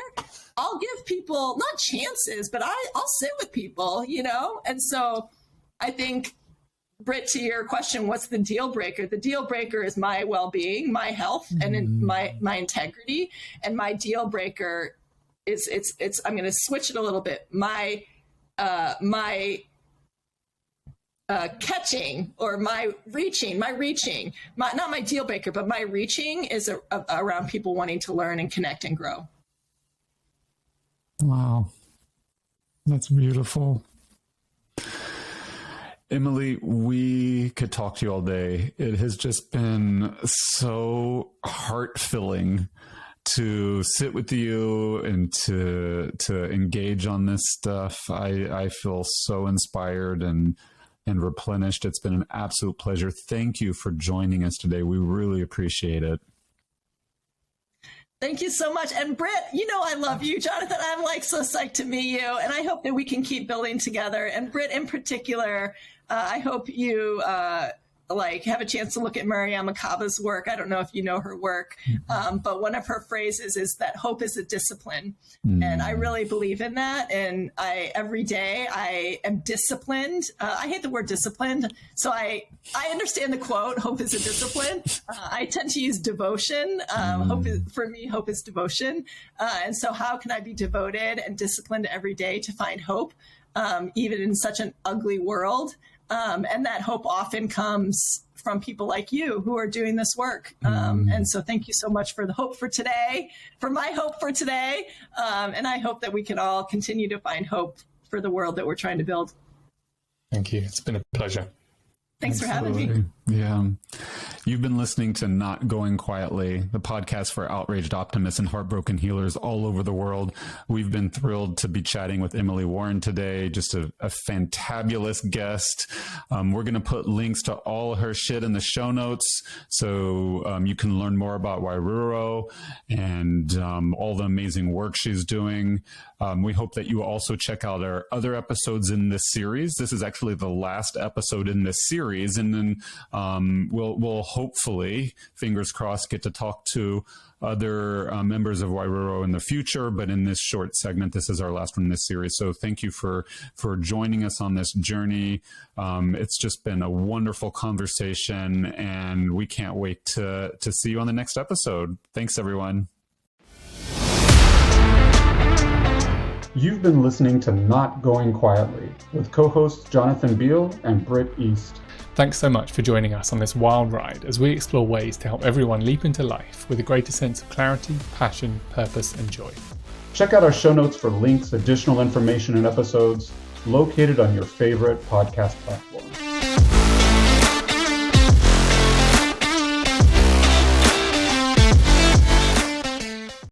I'll give people, not chances, but I'll sit with people, you know? And so I think, Britt, to your question, what's the deal breaker? The deal breaker is my well-being, my health, and my integrity. And my deal breaker is, I'm going to switch it a little bit. My catching or my reaching, not my deal breaker, but my reaching is around people wanting to learn and connect and grow. Wow. That's beautiful. Emily, we could talk to you all day. It has just been so heart-filling to sit with you and to engage on this stuff. I feel so inspired and replenished. It's been an absolute pleasure. Thank you for joining us today. We really appreciate it. Thank you so much. And Britt, you know I love you. Jonathan, I'm like so psyched to meet you. And I hope that we can keep building together. And Britt in particular, I hope you like have a chance to look at Mariama Kaba's work. I don't know if you know her work, but one of her phrases is that hope is a discipline. And I really believe in that. And every day I am disciplined. I hate the word disciplined. So I understand the quote, hope is a discipline. I tend to use devotion. For me, hope is devotion. And so how can I be devoted and disciplined every day to find hope, even in such an ugly world? And that hope often comes from people like you who are doing this work. And so thank you so much for the hope for today, for my hope for today. And I hope that we can all continue to find hope for the world that we're trying to build. Thank you. It's been a pleasure. Thanks Absolutely. for having me. Yeah. You've been listening to Not Going Quietly, the podcast for outraged optimists and heartbroken healers all over the world. We've been thrilled to be chatting with Emily Warren today. Just a fantabulous guest. We're going to put links to all her shit in the show notes, so you can learn more about Wairuro and all the amazing work she's doing. We hope that you also check out our other episodes in this series. This is actually the last episode in this series, and then we'll hopefully, fingers crossed, get to talk to other members of Wairuro in the future. But in this short segment, this is our last one in this series. So thank you for joining us on this journey. It's just been a wonderful conversation, and we can't wait to see you on the next episode. Thanks, everyone. You've been listening to Not Going Quietly with co-hosts Jonathan Beal and Britt East. Thanks so much for joining us on this wild ride as we explore ways to help everyone leap into life with a greater sense of clarity, passion, purpose, and joy. Check out our show notes for links, additional information, and episodes located on your favorite podcast platform.